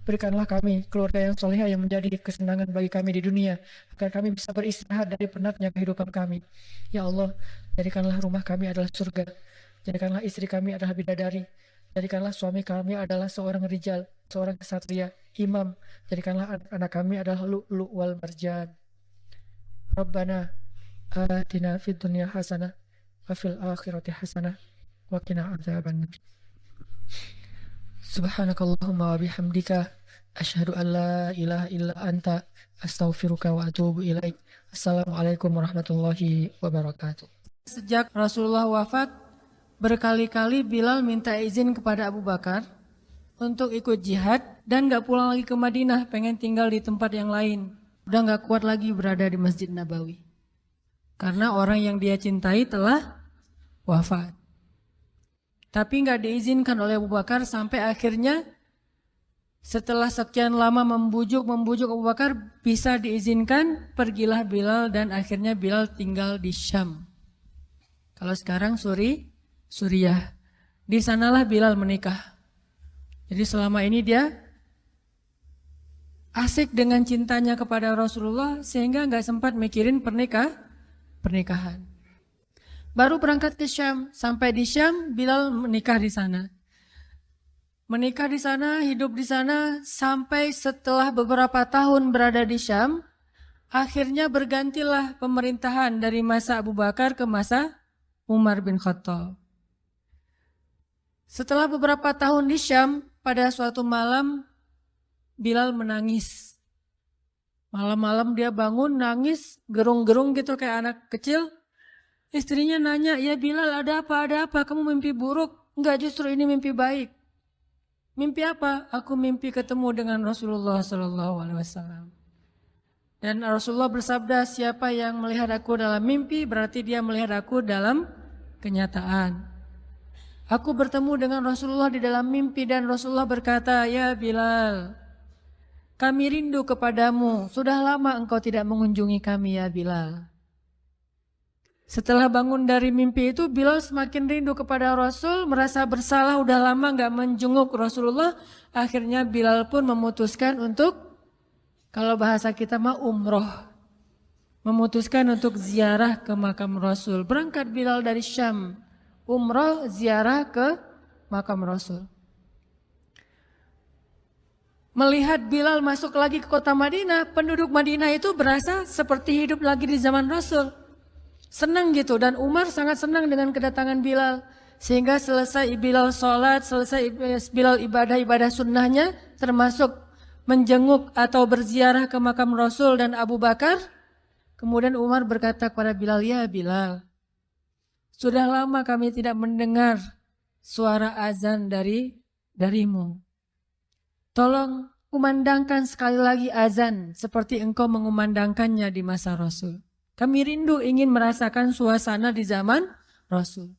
Berikanlah kami keluarga yang solihah yang menjadi kesenangan bagi kami di dunia, agar kami bisa beristirahat dari penatnya kehidupan kami. Ya Allah, jadikanlah rumah kami adalah surga. Jadikanlah istri kami adalah bidadari. Jadikanlah suami kami adalah seorang rijal, seorang kesatria, imam. Jadikanlah anak-anak kami adalah lu'lu' wal marjan. Rabbana atina fid dunya hasanah wa fil akhirati hasanah wa qina adzabannar. Subhanakallahumma wa bihamdika asyhadu an la ilaha illa anta astaghfiruka wa atubu ilaik. Assalamualaikum warahmatullahi wabarakatuh. Sejak Rasulullah wafat, berkali-kali Bilal minta izin kepada Abu Bakar untuk ikut jihad dan gak pulang lagi ke Madinah, pengen tinggal di tempat yang lain. Udah gak kuat lagi berada di Masjid Nabawi. Karena orang yang dia cintai telah wafat. Tapi gak diizinkan oleh Abu Bakar sampai akhirnya setelah sekian lama membujuk Abu Bakar bisa diizinkan, pergilah Bilal dan akhirnya Bilal tinggal di Syam. Kalau sekarang Suriah. Di sanalah Bilal menikah. Jadi selama ini dia asik dengan cintanya kepada Rasulullah sehingga nggak sempat mikirin pernikahan. Baru berangkat ke Syam, sampai di Syam Bilal menikah di sana. Menikah di sana, hidup di sana sampai setelah beberapa tahun berada di Syam, akhirnya bergantilah pemerintahan dari masa Abu Bakar ke masa Umar bin Khattab. Setelah beberapa tahun di Syam, pada suatu malam Bilal menangis. Malam-malam dia bangun nangis, gerung-gerung gitu kayak anak kecil. Istrinya nanya, "Ya Bilal, ada apa? Kamu mimpi buruk?" "Enggak, justru ini mimpi baik." "Mimpi apa?" "Aku mimpi ketemu dengan Rasulullah SAW." Dan Rasulullah bersabda, "Siapa yang melihat aku dalam mimpi, berarti dia melihat aku dalam kenyataan." Aku bertemu dengan Rasulullah di dalam mimpi dan Rasulullah berkata, "Ya Bilal, kami rindu kepadamu. Sudah lama engkau tidak mengunjungi kami ya Bilal." Setelah bangun dari mimpi itu, Bilal semakin rindu kepada Rasul, merasa bersalah udah lama gak menjenguk Rasulullah. Akhirnya Bilal pun memutuskan untuk, kalau bahasa kita mah umroh, memutuskan untuk ziarah ke makam Rasul. Berangkat Bilal dari Syam, umrah ziarah ke makam Rasul. Melihat Bilal masuk lagi ke kota Madinah, penduduk Madinah itu berasa seperti hidup lagi di zaman Rasul. Senang gitu, dan Umar sangat senang dengan kedatangan Bilal. Sehingga selesai Bilal sholat, selesai Bilal ibadah-ibadah sunnahnya, termasuk menjenguk atau berziarah ke makam Rasul dan Abu Bakar. Kemudian Umar berkata kepada Bilal, "Ya Bilal, sudah lama kami tidak mendengar suara azan darimu. Tolong kumandangkan sekali lagi azan seperti engkau mengumandangkannya di masa Rasul. Kami rindu ingin merasakan suasana di zaman Rasul."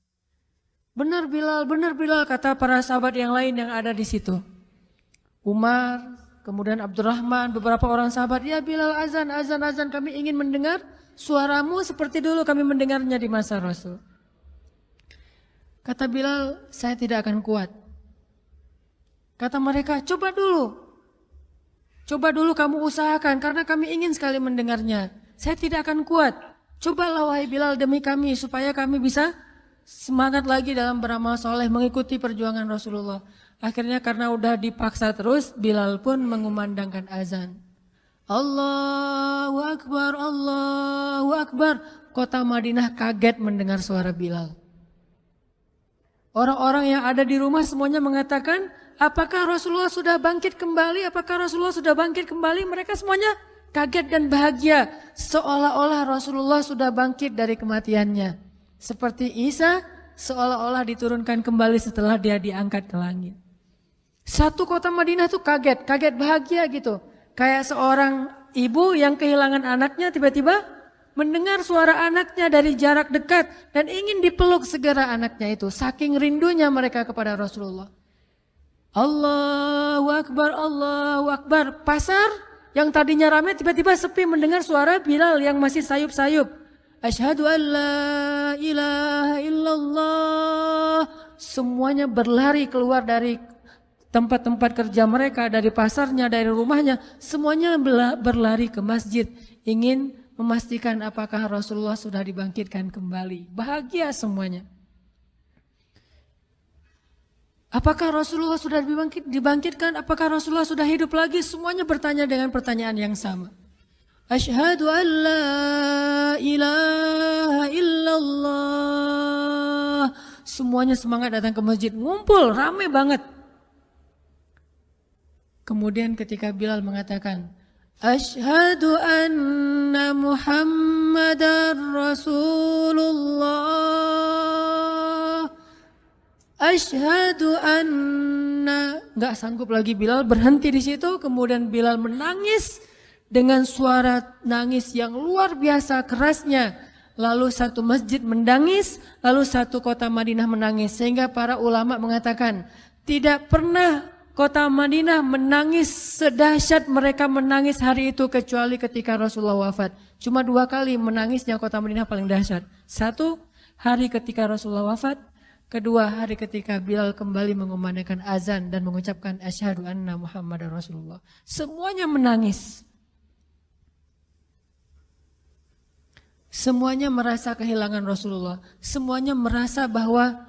Benar Bilal, kata para sahabat yang lain yang ada di situ. Umar, kemudian Abdurrahman, beberapa orang sahabat, "Ya Bilal, azan, kami ingin mendengar suaramu seperti dulu kami mendengarnya di masa Rasul." Kata Bilal, "Saya tidak akan kuat." Kata mereka, coba dulu kamu usahakan karena kami ingin sekali mendengarnya. Saya tidak akan kuat. Cobalah wahai Bilal demi kami supaya kami bisa semangat lagi dalam beramal soleh mengikuti perjuangan Rasulullah. Akhirnya karena udah dipaksa terus, Bilal pun mengumandangkan azan. Allahu Akbar, Allahu Akbar. Kota Madinah kaget mendengar suara Bilal. Orang-orang yang ada di rumah semuanya mengatakan, apakah Rasulullah sudah bangkit kembali? Apakah Rasulullah sudah bangkit kembali? Mereka semuanya kaget dan bahagia. Seolah-olah Rasulullah sudah bangkit dari kematiannya. Seperti Isa seolah-olah diturunkan kembali setelah dia diangkat ke langit. Satu kota Madinah tuh kaget bahagia gitu. Kayak seorang ibu yang kehilangan anaknya tiba-tiba mendengar suara anaknya dari jarak dekat dan ingin dipeluk segera anaknya itu. Saking rindunya mereka kepada Rasulullah. Allahu Akbar, Allahu Akbar. Pasar yang tadinya ramai tiba-tiba sepi mendengar suara Bilal yang masih sayup-sayup. Asyhadu an la ilaha illallah. Semuanya berlari keluar dari tempat-tempat kerja mereka, dari pasarnya, dari rumahnya. Semuanya berlari ke masjid. Ingin memastikan apakah Rasulullah sudah dibangkitkan kembali. Bahagia semuanya. Apakah Rasulullah sudah dibangkitkan? Apakah Rasulullah sudah hidup lagi? Semuanya bertanya dengan pertanyaan yang sama. Asyhadu an la ilaha illallah. Semuanya semangat datang ke masjid. Ngumpul, ramai banget. Kemudian ketika Bilal mengatakan, Asyhadu anna Muhammadar Rasulullah. Asyhadu anna. Enggak sanggup lagi Bilal, berhenti di situ. Kemudian Bilal menangis dengan suara nangis yang luar biasa kerasnya. Lalu satu masjid menangis, lalu satu kota Madinah menangis. Sehingga para ulama mengatakan, tidak pernah kota Madinah menangis sedahsyat mereka menangis hari itu kecuali ketika Rasulullah wafat. Cuma 2 kali menangisnya kota Madinah paling dahsyat. 1 hari ketika Rasulullah wafat, kedua hari ketika Bilal kembali mengumandangkan azan dan mengucapkan asyhadu anna Muhammadar Rasulullah. Semuanya menangis. Semuanya merasa kehilangan Rasulullah. Semuanya merasa bahwa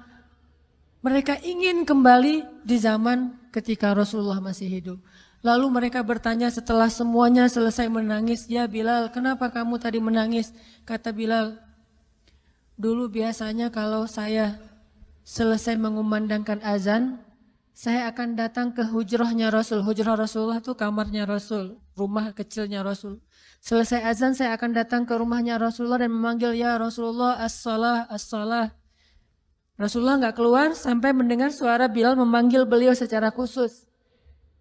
mereka ingin kembali di zaman ketika Rasulullah masih hidup. Lalu mereka bertanya setelah semuanya selesai menangis, "Ya Bilal, kenapa kamu tadi menangis?" Kata Bilal, "Dulu biasanya kalau saya selesai mengumandangkan azan, saya akan datang ke hujrahnya Rasul." Hujrah Rasulullah itu kamarnya Rasul, rumah kecilnya Rasul. Selesai azan saya akan datang ke rumahnya Rasulullah dan memanggil, "Ya Rasulullah, as-salah, as-salah." Rasulullah nggak keluar sampai mendengar suara Bilal memanggil beliau secara khusus.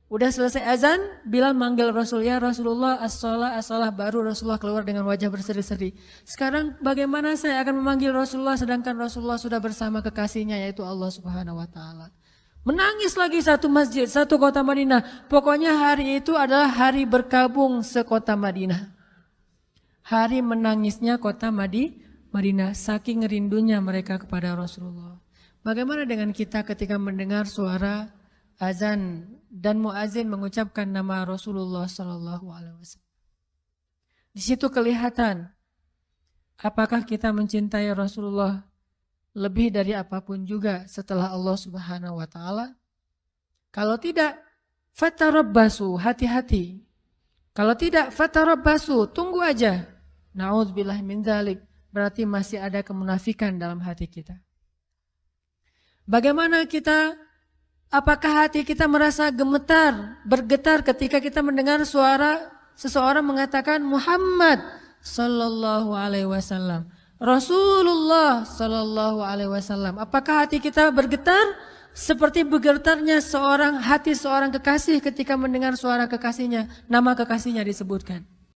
Udah selesai azan, Bilal manggil Rasul, "Ya Rasulullah, as-salah, as-salah." Baru Rasulullah keluar dengan wajah berseri-seri. Sekarang bagaimana saya akan memanggil Rasulullah sedangkan Rasulullah sudah bersama kekasihnya yaitu Allah Subhanahu wa taala. Menangis lagi satu masjid, satu kota Madinah. Pokoknya hari itu adalah hari berkabung sekota Madinah. Hari menangisnya kota Madinah, saking rindunya mereka kepada Rasulullah. Bagaimana dengan kita ketika mendengar suara azan dan muazin mengucapkan nama Rasulullah SAW? Di situ kelihatan Apakah kita mencintai Rasulullah lebih dari apapun juga setelah Allah Subhanahu wa taala? Kalau tidak, fatarabbasu, hati-hati. Kalau tidak, fatarabbasu, tunggu aja. Na'udzubillah min dzalik, berarti masih ada kemunafikan dalam hati kita. Bagaimana kita, apakah hati kita merasa gemetar, bergetar ketika kita mendengar suara seseorang mengatakan Muhammad sallallahu alaihi wasallam, Rasulullah sallallahu alaihi wasallam? Apakah hati kita bergetar seperti bergetarnya hati seorang kekasih ketika mendengar suara kekasihnya, nama kekasihnya disebutkan?